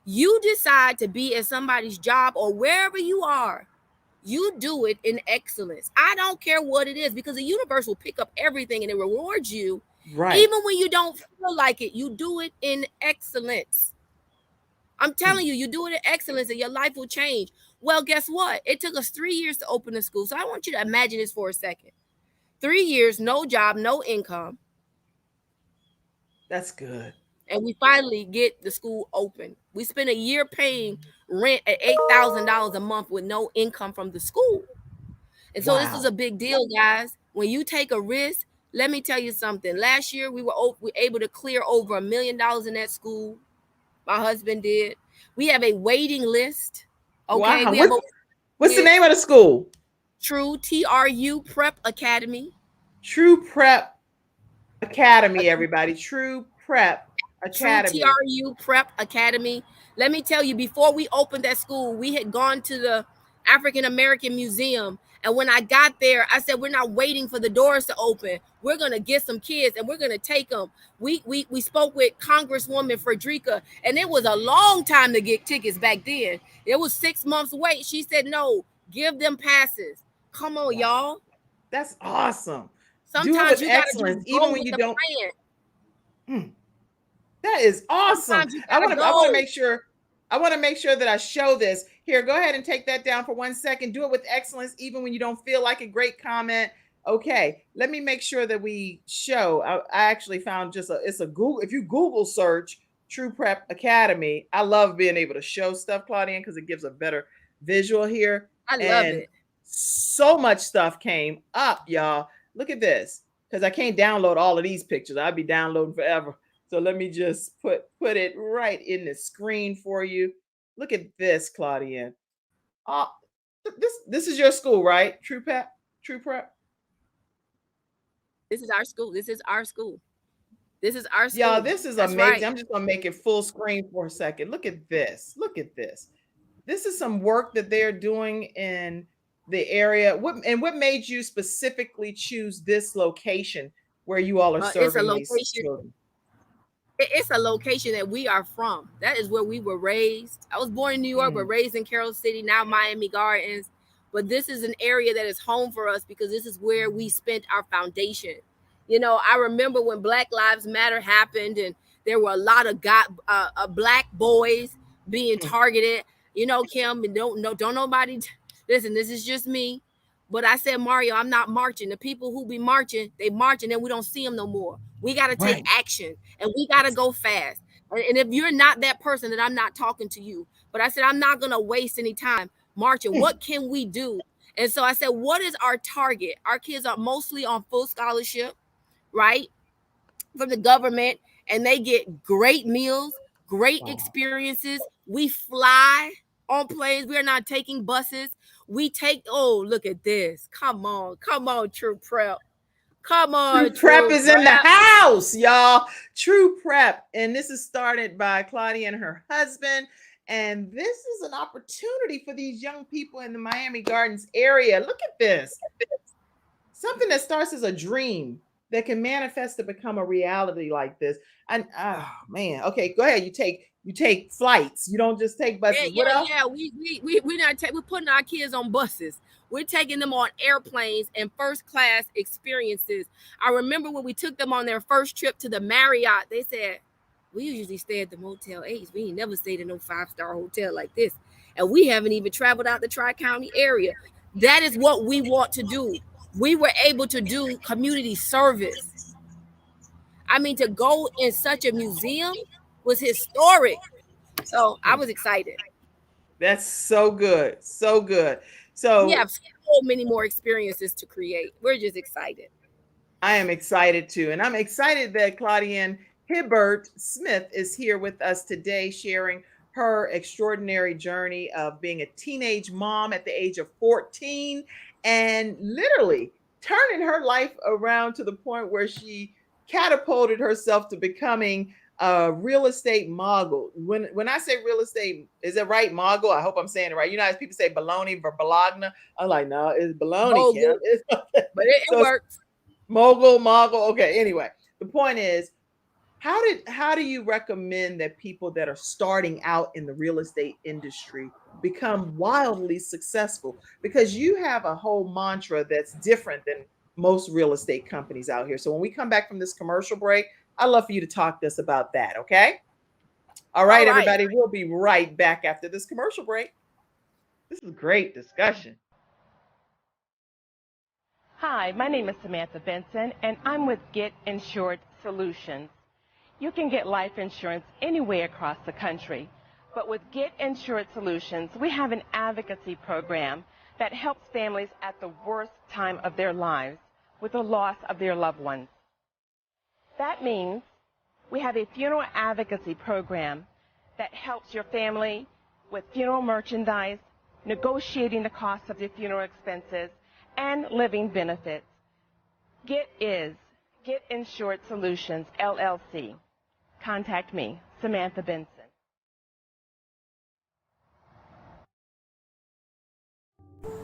Speaker 2: You decide to be at somebody's job or wherever you are, you do it in excellence. I don't care what it is, because the universe will pick up everything and it rewards you. Right. Even when you don't feel like it, you do it in excellence. I'm telling you, you do it in excellence and your life will change. Well, guess what? It took us 3 years to open the school. So I want you to imagine this for a second. 3 years, no job, no income.
Speaker 1: That's good.
Speaker 2: And we finally get the school open. We spent a year paying rent at $8,000 a month with no income from the school. And so this is a big deal, guys. When you take a risk, let me tell you something. Last year, we were able to clear over $1 million in that school. My husband did. We have a waiting list. Okay.
Speaker 1: Wow. What's the name of the school?
Speaker 2: True, TRU Prep Academy.
Speaker 1: True Prep Academy, everybody. True Prep Academy.
Speaker 2: True TRU Prep Academy. Let me tell you, before we opened that school, we had gone to the African American Museum. And when I got there, I said, we're not waiting for the doors to open. We're going to get some kids and we're going to take them. We spoke with Congresswoman Frederica, and it was a long time to get tickets back then. It was 6 months wait. She said, no, give them passes. Come on, y'all.
Speaker 1: That's awesome.
Speaker 2: Sometimes you got
Speaker 1: to even when you don't. That is awesome. I want to make sure. I want to make sure that I show this. Here, go ahead and take that down for 1 second. Do it with excellence, even when you don't feel like a great comment. Okay, let me make sure that we show. I actually found it's a Google. If you Google search True Prep Academy. I love being able to show stuff, Claudienne, because it gives a better visual here.
Speaker 2: I love
Speaker 1: And
Speaker 2: it.
Speaker 1: so much stuff came up, y'all. Look at this, because I can't download all of these pictures. I'd be downloading forever. So let me just put it right in the screen for you. Look at this, Claudienne. This is your school, right? True Prep? True Prep?
Speaker 2: This is our school. This is our school. This is our school.
Speaker 1: Yeah, this is
Speaker 2: That's
Speaker 1: amazing.
Speaker 2: right.
Speaker 1: I'm just going to make it full screen for a second. Look at this. Look at this. This is some work that they're doing in the area. What made you specifically choose this location where you all are serving these children?
Speaker 2: It's a location that we are from. That is where we were raised. I was born in New York, but raised in Carroll City, now Miami Gardens. But this is an area that is home for us because this is where we spent our foundation. You know, I remember when Black Lives Matter happened and there were a lot of black boys being targeted. You know, Kim, and don't nobody listen, this is just me. But I said, Mario, I'm not marching. The people who be marching, they march and then we don't see them no more. We got to take action and we got to go fast. And if you're not that person, then I'm not talking to you. But I said, I'm not going to waste any time marching. What can we do? And so I said, what is our target? Our kids are mostly on full scholarship, right? From the government, and they get great meals, great experiences. We fly on planes. We are not taking buses. We take, oh, look at this. Come on, True Prep. Come on,
Speaker 1: True Prep is in the house, y'all. True Prep. And this is started by Claudia and her husband. And this is an opportunity for these young people in the Miami Gardens area. Look at this. Something that starts as a dream that can manifest to become a reality like this. And oh man, okay, go ahead. You take flights. You don't just take buses.
Speaker 2: Yeah. We're putting our kids on buses. We're taking them on airplanes and first class experiences. I remember when we took them on their first trip to the Marriott, they said, we usually stay at the Motel 8s. We ain't never stayed in no 5-star hotel like this. And we haven't even traveled out the Tri-County area. That is what we want to do. We were able to do community service. I mean, to go in such a museum was historic. So I was excited.
Speaker 1: That's so good. So good. So
Speaker 2: we have so many more experiences to create. We're just excited.
Speaker 1: I am excited too. And I'm excited that Claudienne Hibbert Smith is here with us today, sharing her extraordinary journey of being a teenage mom at the age of 14 and literally turning her life around to the point where she catapulted herself to becoming a real estate mogul. When I say real estate, is it right? Mogul? I hope I'm saying it right. You know, as people say baloney or bologna. I'm like, no, it's baloney, Kim.
Speaker 2: But it works.
Speaker 1: Mogul. Okay. Anyway, the point is, how do you recommend that people that are starting out in the real estate industry become wildly successful? Because you have a whole mantra that's different than most real estate companies out here. So when we come back from this commercial break, I'd love for you to talk to us about that. Okay. All right, everybody. We'll be right back after this commercial break. This is a great discussion.
Speaker 5: Hi, my name is Samantha Benson, and I'm with Get Insured Solutions. You can get life insurance anywhere across the country, but with Get Insured Solutions, we have an advocacy program that helps families at the worst time of their lives with the loss of their loved ones. That means we have a funeral advocacy program that helps your family with funeral merchandise, negotiating the cost of their funeral expenses, and living benefits. Get Insured Solutions, LLC. Contact me, Samantha Benson.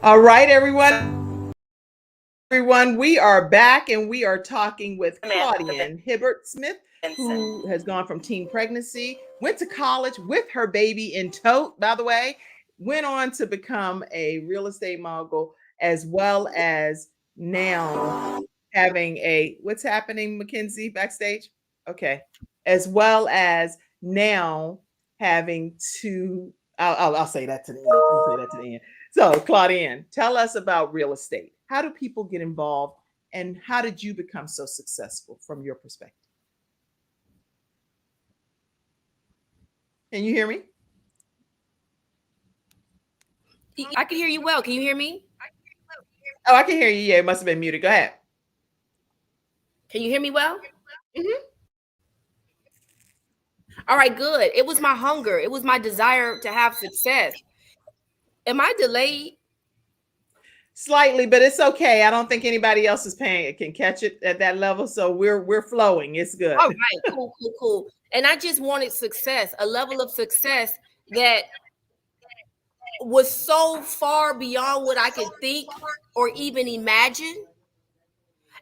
Speaker 1: All right, everyone, we are back and we are talking with Claudienne Hibbert Smith, who has gone from teen pregnancy, went to college with her baby in tow, by the way, went on to become a real estate mogul, as well as now having what's happening, Mackenzie, backstage? Okay. As well as now having to, I'll say that to the end. I'll say that to the end. So, Claudienne, tell us about real estate. How do people get involved, and how did you become so successful from your perspective? Can you hear me?
Speaker 2: I can hear you well. Can you hear me?
Speaker 1: Oh, I can hear you. Yeah, it must have been muted. Go ahead.
Speaker 2: Can you hear me well?
Speaker 1: Mm-hmm.
Speaker 2: All right, good. It was my hunger. It was my desire to have success. Am I delayed?
Speaker 1: Slightly, but it's okay. I don't think anybody else is can catch it at that level. So we're flowing. It's good.
Speaker 2: All right, cool. And I just wanted success, a level of success that was so far beyond what I could think or even imagine.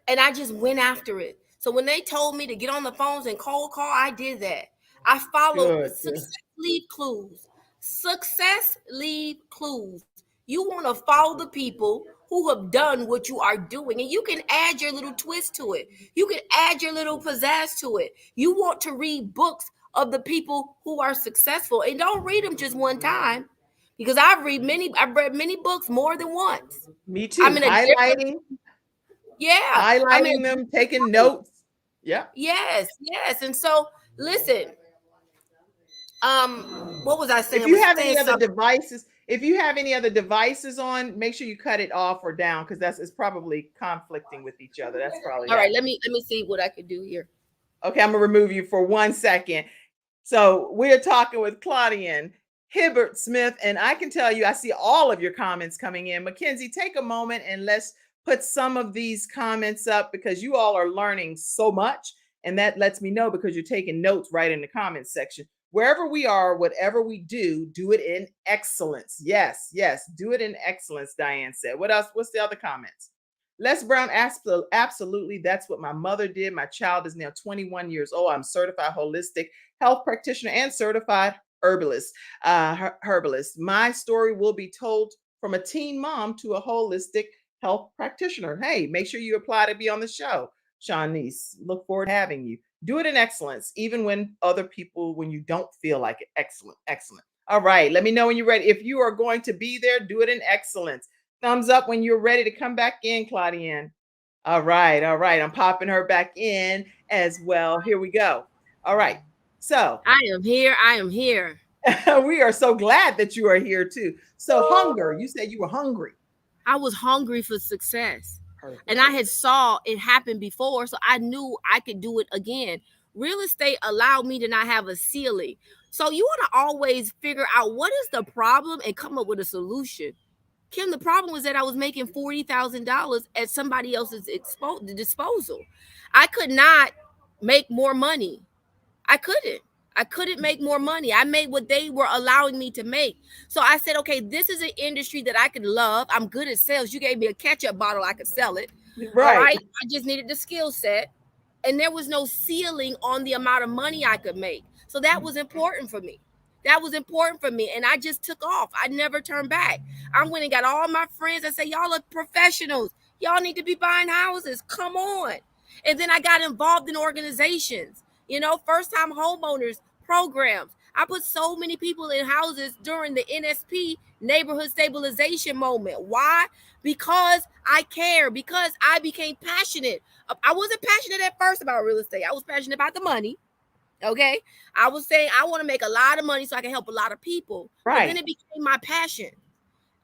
Speaker 2: And I just went after it. So when they told me to get on the phones and cold call, I did that. I followed
Speaker 1: Good.
Speaker 2: success leave clues. Success leave clues. You want to follow the people who have done what you are doing, and you can add your little twist to it. You can add your little pizzazz to it. You want to read books of the people who are successful, and don't read them just one time, because I've read many books more than once.
Speaker 1: Me too.
Speaker 2: I'm in a
Speaker 1: Highlighting them, taking notes. Yeah.
Speaker 2: Yes. And so listen, what was I saying?
Speaker 1: If you have any other devices on, make sure you cut it off or down, because it's probably conflicting with each other. That's probably
Speaker 2: all right. Let me see what I could do here.
Speaker 1: Okay, I'm gonna remove you for 1 second. So we're talking with Claudienne Hibbert Smith, and I can tell you, I see all of your comments coming in. Mackenzie, take a moment and let's put some of these comments up, because you all are learning so much, and that lets me know because you're taking notes right in the comments section. Wherever we are, whatever we do it in excellence. Yes, do it in excellence, Diane said. What else? What's the other comments? Les Brown, absolutely. That's what my mother did. My child is now 21 years old. I'm certified holistic health practitioner and certified herbalist. My story will be told from a teen mom to a holistic health practitioner. Hey, make sure you apply to be on the show. Shanice, look forward to having you. Do it in excellence, even when you don't feel like it. Excellent. All right. Let me know when you're ready. If you are going to be there, do it in excellence. Thumbs up when you're ready to come back in, Claudienne. All right. I'm popping her back in as well. Here we go. All right. So
Speaker 2: I am here.
Speaker 1: We are so glad that you are here too. So hunger, you said you were hungry.
Speaker 2: I was hungry for success. Perfect. And I had saw it happen before, so I knew I could do it again. Real estate allowed me to not have a ceiling. So you want to always figure out what is the problem and come up with a solution. Kim, the problem was that I was making $40,000 at somebody else's disposal. I could not make more money. I couldn't make more money. I made what they were allowing me to make. So I said, okay, this is an industry that I could love. I'm good at sales. You gave me a ketchup bottle, I could sell it.
Speaker 1: Right.
Speaker 2: All right. I just needed the skill set. And there was no ceiling on the amount of money I could make. So that was important for me. And I just took off. I never turned back. I went and got all my friends. I said, y'all are professionals. Y'all need to be buying houses. Come on. And then I got involved in organizations. First-time homeowners programs. I put so many people in houses during the NSP neighborhood stabilization moment. Why? Because I care, because I became passionate. I wasn't passionate at first about real estate. I was passionate about the money. Okay. I was saying I want to make a lot of money so I can help a lot of people. Right. But then it became my passion.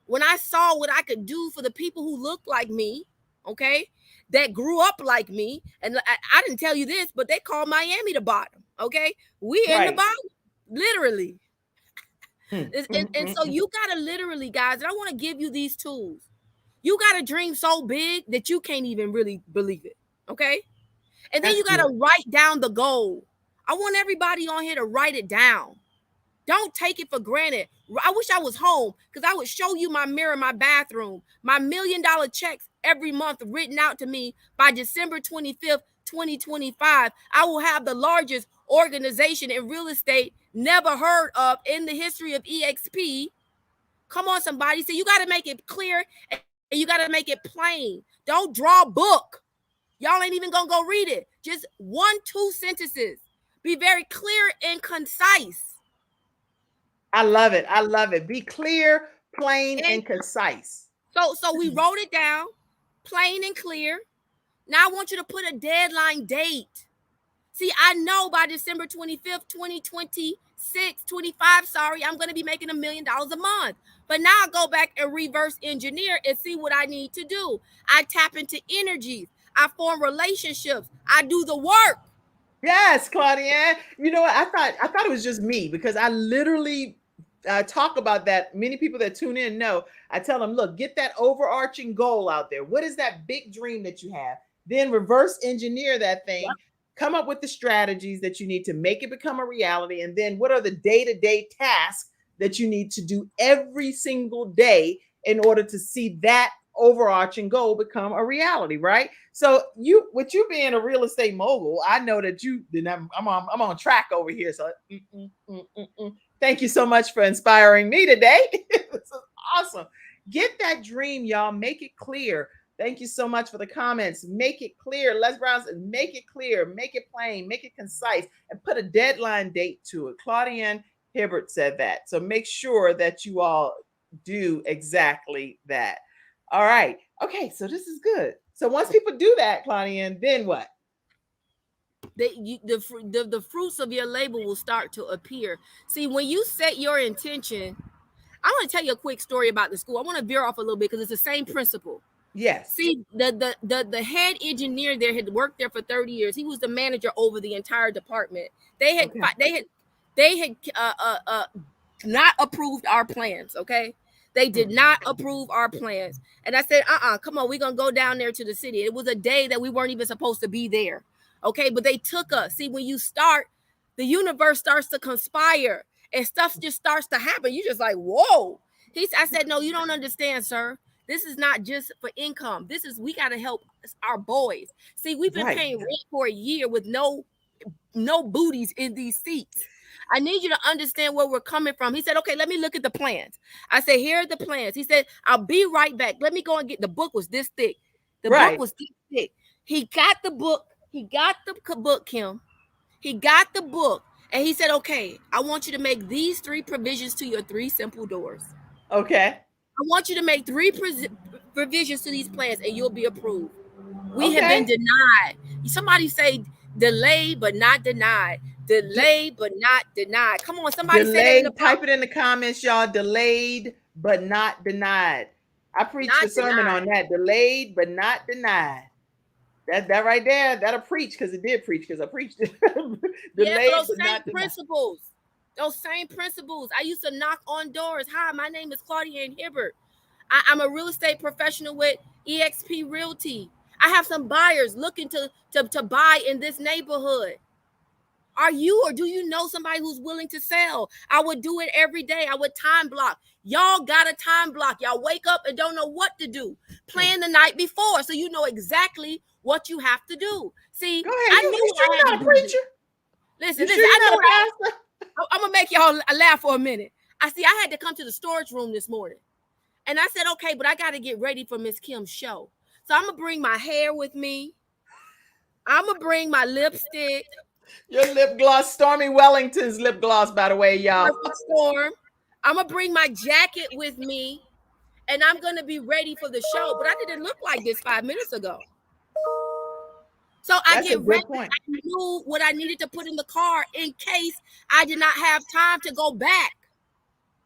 Speaker 2: When I saw what I could do for the people who looked like me, okay, that grew up like me, and I didn't tell you this, but they call Miami the bottom. Okay, we in the bottom, literally. And so you gotta literally, guys, and I want to give you these tools. You gotta dream so big that you can't even really believe it. Okay, and then you gotta write down the goal. I want everybody on here to write it down. Don't take it for granted. I wish I was home, because I would show you my mirror, my bathroom, my $1 million checks every month written out to me by December 25th, 2025. I will have the largest organization in real estate never heard of in the history of EXP. Come on, somebody. So you got to make it clear and you got to make it plain. Don't draw a book. Y'all ain't even going to go read it. Just 1-2 sentences. Be very clear and concise.
Speaker 1: I love it. Be clear, plain, and concise.
Speaker 2: So we wrote it down, plain and clear. Now I want you to put a deadline date. See, I know by December 25th, 2026, 25. Sorry, I'm going to be making $1 million a month. But now I go back and reverse engineer and see what I need to do. I tap into energies. I form relationships. I do the work.
Speaker 1: Yes, Claudienne. You know what? I thought it was just me because I literally talk about that. Many people that tune in know. I tell them, look, get that overarching goal out there. What is that big dream that you have? Then reverse engineer that thing. Yep. Come up with the strategies that you need to make it become a reality. And then what are the day-to-day tasks that you need to do every single day in order to see that overarching goal become a reality, right? So with you being a real estate mogul, I know that I'm on track over here. So thank you so much for inspiring me today. This is awesome. Get that dream, y'all. Make it clear. Thank you so much for the comments. Make it clear. Les Brown said, make it clear, make it plain, make it concise, and put a deadline date to it. Claudienne Hibbert said that. So make sure that you all do exactly that. All right. Okay. So this is good. So once people do that, Claudienne, then what?
Speaker 2: The fruits of your labor will start to appear. See, when you set your intention, I want to tell you a quick story about the school. I want to veer off a little bit because it's the same principle.
Speaker 1: Yes.
Speaker 2: See, the head engineer there had worked there for 30 years. He was the manager over the entire department. They had not approved our plans. Okay. They did not approve our plans. And I said, come on, we're going to go down there to the city. It was a day that we weren't even supposed to be there. Okay. But they took us. See, when you start, the universe starts to conspire and stuff just starts to happen. You just like, whoa. I said, no, you don't understand, sir. This is not just for income. We got to help our boys. See, we've been paying rent for a year with no booties in these seats. I need you to understand where we're coming from. He said, okay, let me look at the plans. I said, here are the plans. He said, I'll be right back. Let me go and get the book. Was this thick. The book was this thick. He got the book. He got the book, Kim. He got the book. And he said, okay, I want you to make these 3 provisions to your 3 simple doors.
Speaker 1: Okay.
Speaker 2: I want you to make 3 provisions to these plans and you'll be approved. We have been denied. Somebody say delayed but not denied. Delayed but not denied. Come on, somebody say that.
Speaker 1: Type it in the comments, y'all. Delayed but not denied. I preached a sermon on that. Delayed but not denied. That right there, that'll preach because it did preach because I preached it.
Speaker 2: Delayed but not denied. Those same principles. I used to knock on doors. Hi, my name is Claudienne Hibbert. I'm a real estate professional with eXp Realty. I have some buyers looking to buy in this neighborhood. Are you or do you know somebody who's willing to sell? I would do it every day. I would time block. Y'all got a time block. Y'all wake up and don't know what to do. Plan the night before so you know exactly what you have to do. See,
Speaker 1: go ahead. You're not a preacher.
Speaker 2: Listen. I know I'm gonna make y'all laugh for a minute. I had to come to the storage room this morning, and I said, okay, but I got to get ready for Miss Kim's show. So I'm gonna bring my hair with me. I'm gonna bring my lipstick.
Speaker 1: Your lip gloss, Stormy Wellington's lip gloss, by the way, y'all.
Speaker 2: Storm. I'm gonna bring my jacket with me, and I'm gonna be ready for the show. But I didn't look like this 5 minutes ago. So I get ready. I knew what I needed to put in the car in case I did not have time to go back.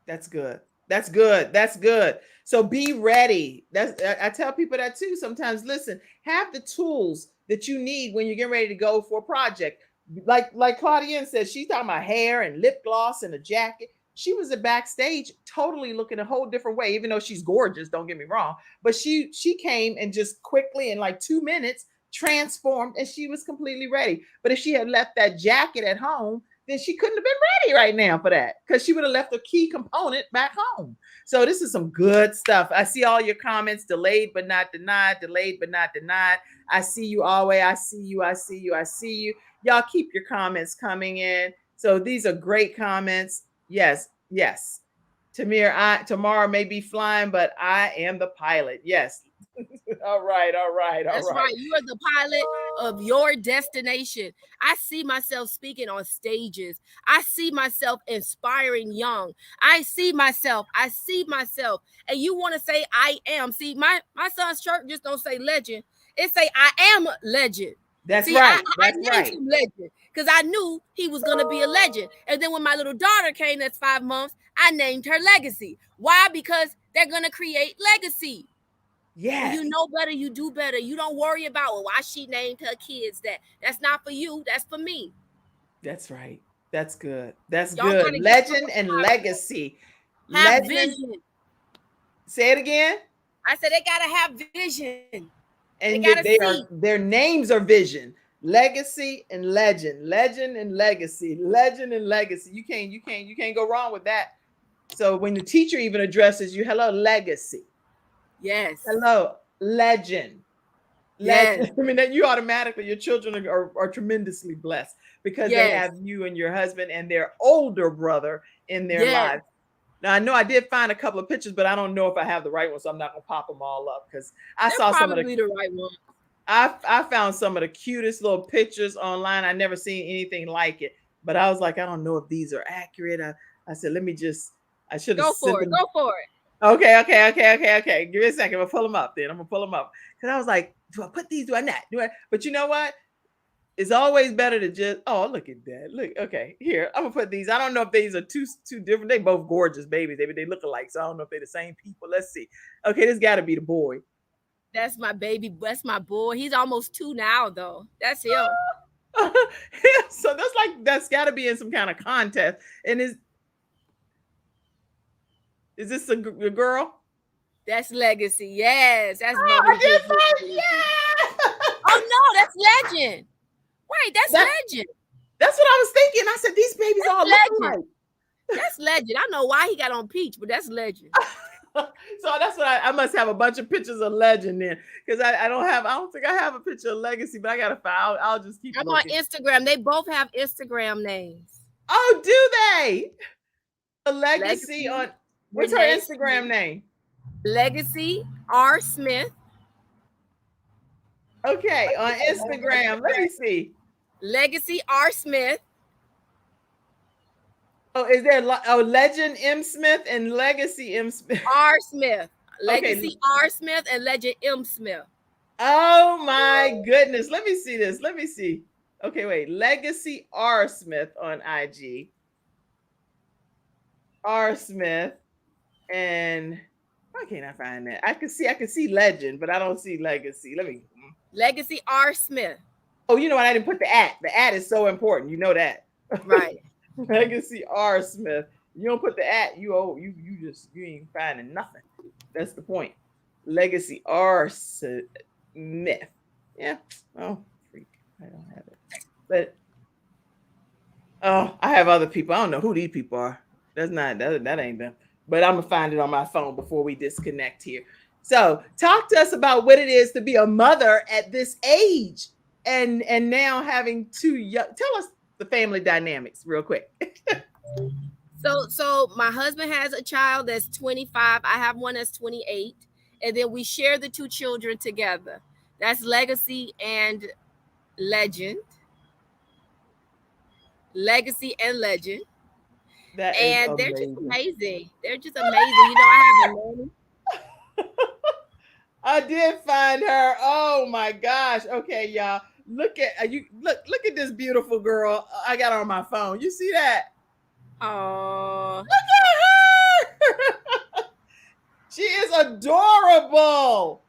Speaker 1: That's good. That's good. That's good. So be ready. I tell people that too. Sometimes, listen, have the tools that you need when you're getting ready to go for a project. Like Claudienne said, she's talking about hair and lip gloss and a jacket. She was backstage totally looking a whole different way, even though she's gorgeous, don't get me wrong. But she came and just quickly in like 2 minutes transformed and she was completely ready. But if she had left that jacket at home, then she couldn't have been ready right now for that because she would have left a key component back home. So this is some good stuff. I see all your comments. Delayed but not denied. Delayed but not denied. I see you always. I see you. I see you. I see you. Y'all keep your comments coming in. So these are great comments. Yes. Yes. Tamir, tomorrow may be flying, but I am the pilot. Yes. All right.
Speaker 2: That's right. You are the pilot of your destination. I see myself speaking on stages. I see myself inspiring young. I see myself. And you want to say I am. See, my son's church just don't say legend. It say I am legend.
Speaker 1: That's
Speaker 2: See,
Speaker 1: right.
Speaker 2: I
Speaker 1: That's
Speaker 2: named
Speaker 1: right.
Speaker 2: him Legend because I knew he was going to be a legend. And then when my little daughter came, that's 5 months, I named her Legacy. Why? Because they're going to create legacy.
Speaker 1: Yes.
Speaker 2: When you know better, you do better. You don't worry about, well, why she named her kids that. That's not for you. That's for me.
Speaker 1: That's right. That's good. That's
Speaker 2: Y'all
Speaker 1: good.
Speaker 2: gotta get
Speaker 1: Legend and legacy.
Speaker 2: have
Speaker 1: Legend.
Speaker 2: vision.
Speaker 1: Say it again.
Speaker 2: I said they gotta have vision.
Speaker 1: And
Speaker 2: gotta
Speaker 1: they
Speaker 2: see.
Speaker 1: are, their names are vision. Legacy and legend. Legend and legacy. Legend and legacy. You can't go wrong with that. So when the teacher even addresses you, hello, legacy.
Speaker 2: Yes.
Speaker 1: Hello, legend.
Speaker 2: Yes.
Speaker 1: I mean, that you automatically, your children are tremendously blessed because they have you and your husband and their older brother in their lives. Now, I know I did find a couple of pictures, but I don't know if I have the right one, so I'm not going to pop them all up because I saw some of
Speaker 2: the right one.
Speaker 1: I found some of the cutest little pictures online. I never seen anything like it, but I was like, I don't know if these are accurate. I said, I should have
Speaker 2: go for it. Go for it.
Speaker 1: Okay. Give me a second. I'm gonna pull them up then. I'm gonna pull them up. Because I was like, do I put these? Do I not? But you know what? It's always better to just, oh, look at that. Look, okay, here. I'm gonna put these. I don't know if these are two different. They both gorgeous babies. They look alike. So I don't know if they're the same people. Let's see. Okay, this gotta be the boy.
Speaker 2: That's my baby. That's my boy. He's almost 2 now, though. That's him.
Speaker 1: So that's gotta be in some kind of contest. And is this a girl?
Speaker 2: That's Legacy. Yes. That's
Speaker 1: I did find, yeah.
Speaker 2: Oh no, that's Legend. Wait, that's Legend.
Speaker 1: That's what I was thinking. I said these babies
Speaker 2: that's
Speaker 1: all look alike.
Speaker 2: That's Legend. I know why he got on Peach, but that's Legend.
Speaker 1: So that's what I must have a bunch of pictures of Legend then, because I don't think I have a picture of Legacy, but I gotta find. I'll just keep.
Speaker 2: I'm
Speaker 1: looking.
Speaker 2: on Instagram. They both have Instagram names.
Speaker 1: Oh, do they? The Legacy on. What's her Instagram name?
Speaker 2: Legacy R. Smith.
Speaker 1: Okay, on Instagram. Let me see.
Speaker 2: Legacy R. Smith.
Speaker 1: Oh, is there Legend M. Smith and Legacy M. Smith?
Speaker 2: R. Smith. Legacy R. Smith and Legend M. Smith.
Speaker 1: Oh my goodness. Let me see this. Let me see. Okay, wait. Legacy R. Smith on IG. R. Smith. And why can't I find that? I can see Legend, but I don't see Legacy.
Speaker 2: Legacy R. Smith.
Speaker 1: Oh, you know what? I didn't put the @ The @ is so important. You know that.
Speaker 2: Right.
Speaker 1: Legacy R. Smith. You don't put the @ you ain't finding nothing. That's the point. Legacy R. Smith. Yeah. Oh, freak. I don't have it. But I have other people. I don't know who these people are. That ain't them. But I'm gonna find it on my phone before we disconnect here. So talk to us about what it is to be a mother at this age and now having 2 young. Tell us the family dynamics real quick.
Speaker 2: So my husband has a child that's 25. I have one that's 28. And then we share the 2 children together. That's Legacy and Legend. Legacy and Legend. They're just amazing. They're just amazing. You know, I have a nanny.
Speaker 1: I did find her. Oh my gosh. Okay, y'all. Look at this beautiful girl I got on my phone. You see that?
Speaker 2: Oh,
Speaker 1: look at her. She is adorable.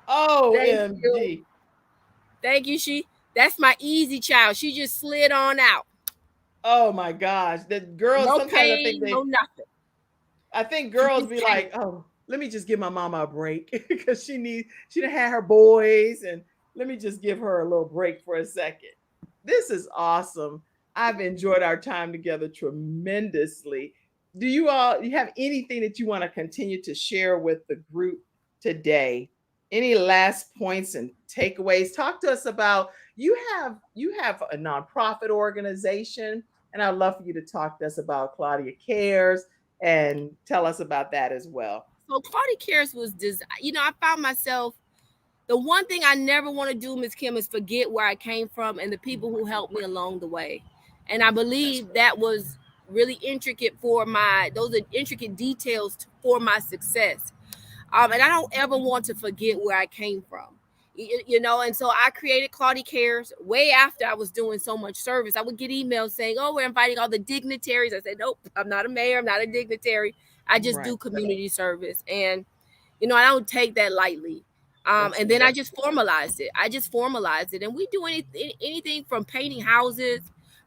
Speaker 1: Oh, MG.
Speaker 2: Thank you. That's my easy child. She just slid on out.
Speaker 1: Oh my gosh. The girls
Speaker 2: no
Speaker 1: sometimes
Speaker 2: pain, no nothing.
Speaker 1: I think girls be like, oh, let me just give my mama a break because she done had her boys, and let me just give her a little break for a second. This is awesome. I've enjoyed our time together tremendously. Do you have anything that you want to continue to share with the group today? Any last points and takeaways? Talk to us about you have a nonprofit organization, and I'd love for you to talk to us about Claudia Cares and tell us about that as well.
Speaker 2: So Claudia Cares was I found myself, the one thing I never want to do, Ms. Kim, is forget where I came from and the people who helped me along the way. And I believe that was really intricate those are intricate details for my success. And I don't ever want to forget where I came from. And so I created Claudia Cares way after I was doing so much service. I would get emails saying, "Oh, we're inviting all the dignitaries." I said, "Nope, I'm not a mayor. I'm not a dignitary. I just do community service." And I don't take that lightly. And then I just formalized it. And we do anything from painting houses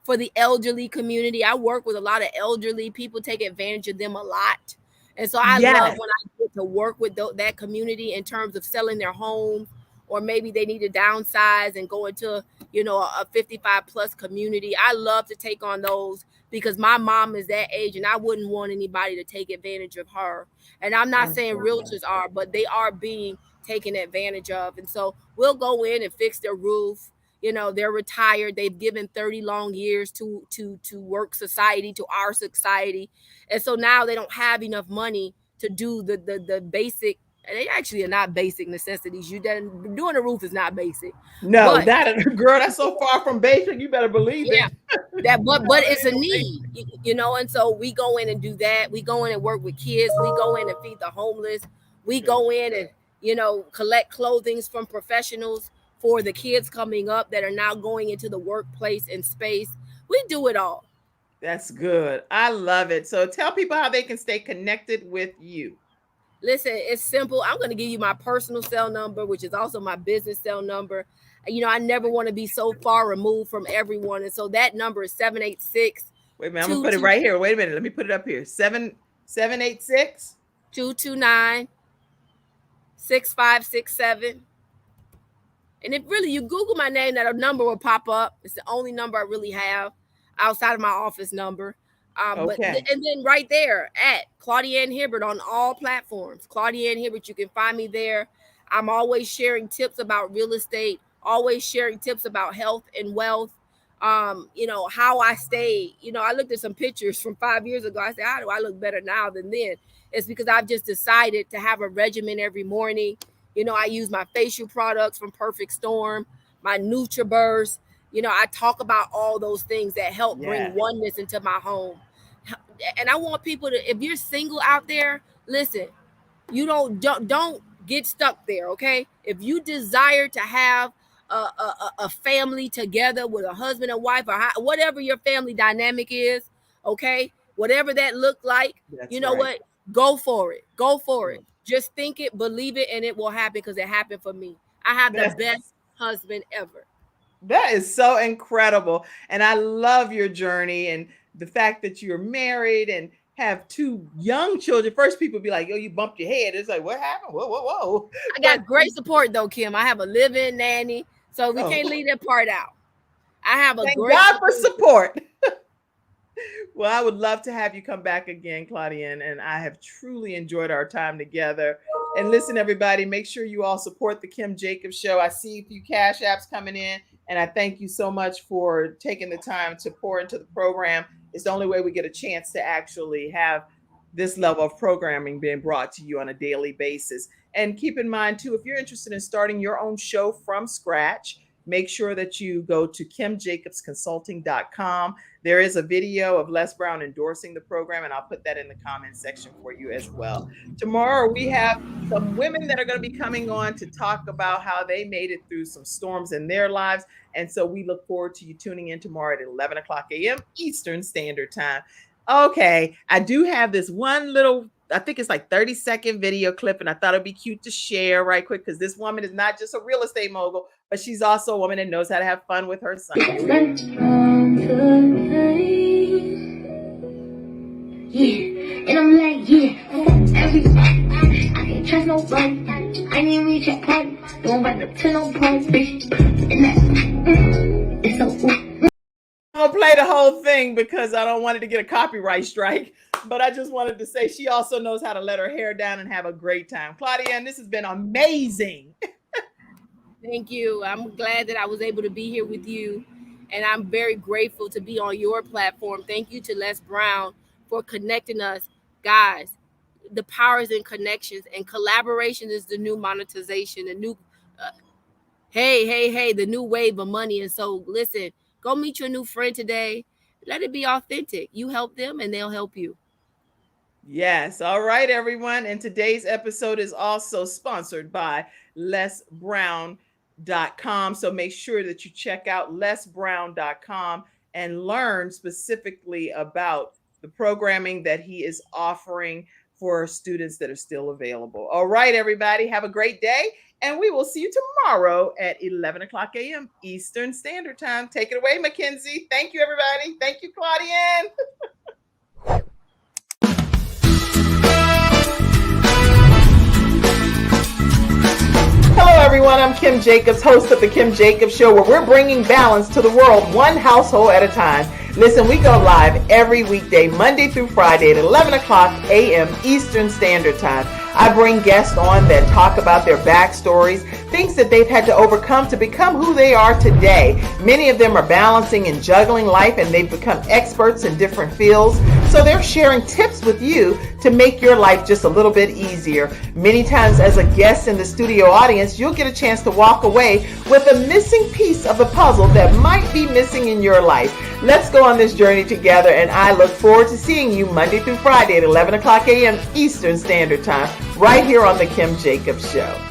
Speaker 2: for the elderly community. I work with a lot of elderly people, take advantage of them a lot. And so I love when I get to work with that community in terms of selling their homes, or maybe they need to downsize and go into, a 55 plus community. I love to take on those because my mom is that age and I wouldn't want anybody to take advantage of her. And I'm not saying realtors are, but they are being taken advantage of. And so we'll go in and fix their roof. They're retired. They've given 30 long years to work society, to our society. And so now they don't have enough money to do the basic. And they actually are not basic necessities. Doing a roof is not basic.
Speaker 1: No, but, girl, that's so far from basic. You better believe it.
Speaker 2: But it's a need, and so we go in and do that. We go in and work with kids. We go in and feed the homeless. We go in and, collect clothing from professionals for the kids coming up that are now going into the workplace and space. We do it all.
Speaker 1: That's good. I love it. So tell people how they can stay connected with you.
Speaker 2: Listen, it's simple. I'm going to give you my personal cell number, which is also my business cell number. I never want to be so far removed from everyone. And so that number is 786.
Speaker 1: Wait a minute, I'm going to put it right here. Wait a minute. Let me put it up here. 786
Speaker 2: 229 6567. And if really you Google my name, that number will pop up. It's the only number I really have outside of my office number. And then right there at Claudienne Hibbert on all platforms, Claudienne Hibbert, you can find me there. I'm always sharing tips about real estate, always sharing tips about health and wealth. How I stay, I looked at some pictures from 5 years ago. I said, how do I look better now than then? It's because I've just decided to have a regimen every morning. I use my facial products from Perfect Storm, my NutriBurst. I talk about all those things that help bring oneness into my home. And I want people to, if you're single out there, listen, you don't get stuck there, okay? If you desire to have a family together with a husband and wife, or whatever your family dynamic is, okay? Whatever that looked like, what? Go for it. Go for it. Just think it, believe it, and it will happen, because it happened for me. I have the best husband ever.
Speaker 1: That is so incredible. And I love your journey and the fact that you're married and have 2 young children. First, people be like, "Yo, you bumped your head." It's like, what happened? Whoa.
Speaker 2: I got great support though, Kim. I have a live-in nanny, so we can't leave that part out. I have a great
Speaker 1: God for support. Well, I would love to have you come back again, Claudienne, and I have truly enjoyed our time together. And listen, everybody, make sure you all support the Kim Jacobs Show. I see a few cash apps coming in, and I thank you so much for taking the time to pour into the program. It's the only way we get a chance to actually have this level of programming being brought to you on a daily basis. And keep in mind, too, if you're interested in starting your own show from scratch, make sure that you go to kimjacobsconsulting.com. There is a video of Les Brown endorsing the program, and I'll put that in the comment section for you as well. Tomorrow, we have some women that are going to be coming on to talk about how they made it through some storms in their lives. And so we look forward to you tuning in tomorrow at 11 o'clock a.m. Eastern Standard Time. Okay, I do have this one little, I think it's like 30-second video clip, and I thought it'd be cute to share right quick, because this woman is not just a real estate mogul, but she's also a woman that knows how to have fun with her son.
Speaker 6: Yeah, and I'm like, everybody, I can't trust nobody. I ain't reach a party, don't run up to no party, bitch. And it's so
Speaker 1: I'll play the whole thing because I don't want it to get a copyright strike, but I just wanted to say she also knows how to let her hair down and have a great time. Claudia, this has been amazing.
Speaker 2: Thank you. I'm glad that I was able to be here with you, and I'm very grateful to be on your platform. Thank you to Les Brown for connecting us. Guys, the power is in connections, and collaboration is the new monetization, the new the new wave of money. And so listen, go meet your new friend today. Let it be authentic. You help them and they'll help you.
Speaker 1: Yes. All right, everyone. And today's episode is also sponsored by Les Brown So make sure that you check out lesbrown.com and learn specifically about the programming that he is offering for students that are still available. All right, everybody, have a great day. And we will see you tomorrow at 11 o'clock a.m. Eastern Standard Time. Take it away, Mackenzie. Thank you, everybody. Thank you, Claudienne. Hello, everyone. I'm Kim Jacobs, host of The Kim Jacobs Show, where we're bringing balance to the world one household at a time. Listen, we go live every weekday, Monday through Friday at 11 o'clock a.m. Eastern Standard Time. I bring guests on that talk about their backstories, things that they've had to overcome to become who they are today. Many of them are balancing and juggling life, and they've become experts in different fields. So they're sharing tips with you to make your life just a little bit easier. Many times as a guest in the studio audience, you'll get a chance to walk away with a missing piece of the puzzle that might be missing in your life. Let's go on this journey together, and I look forward to seeing you Monday through Friday at 11 o'clock a.m. Eastern Standard Time, right here on The Kim Jacobs Show.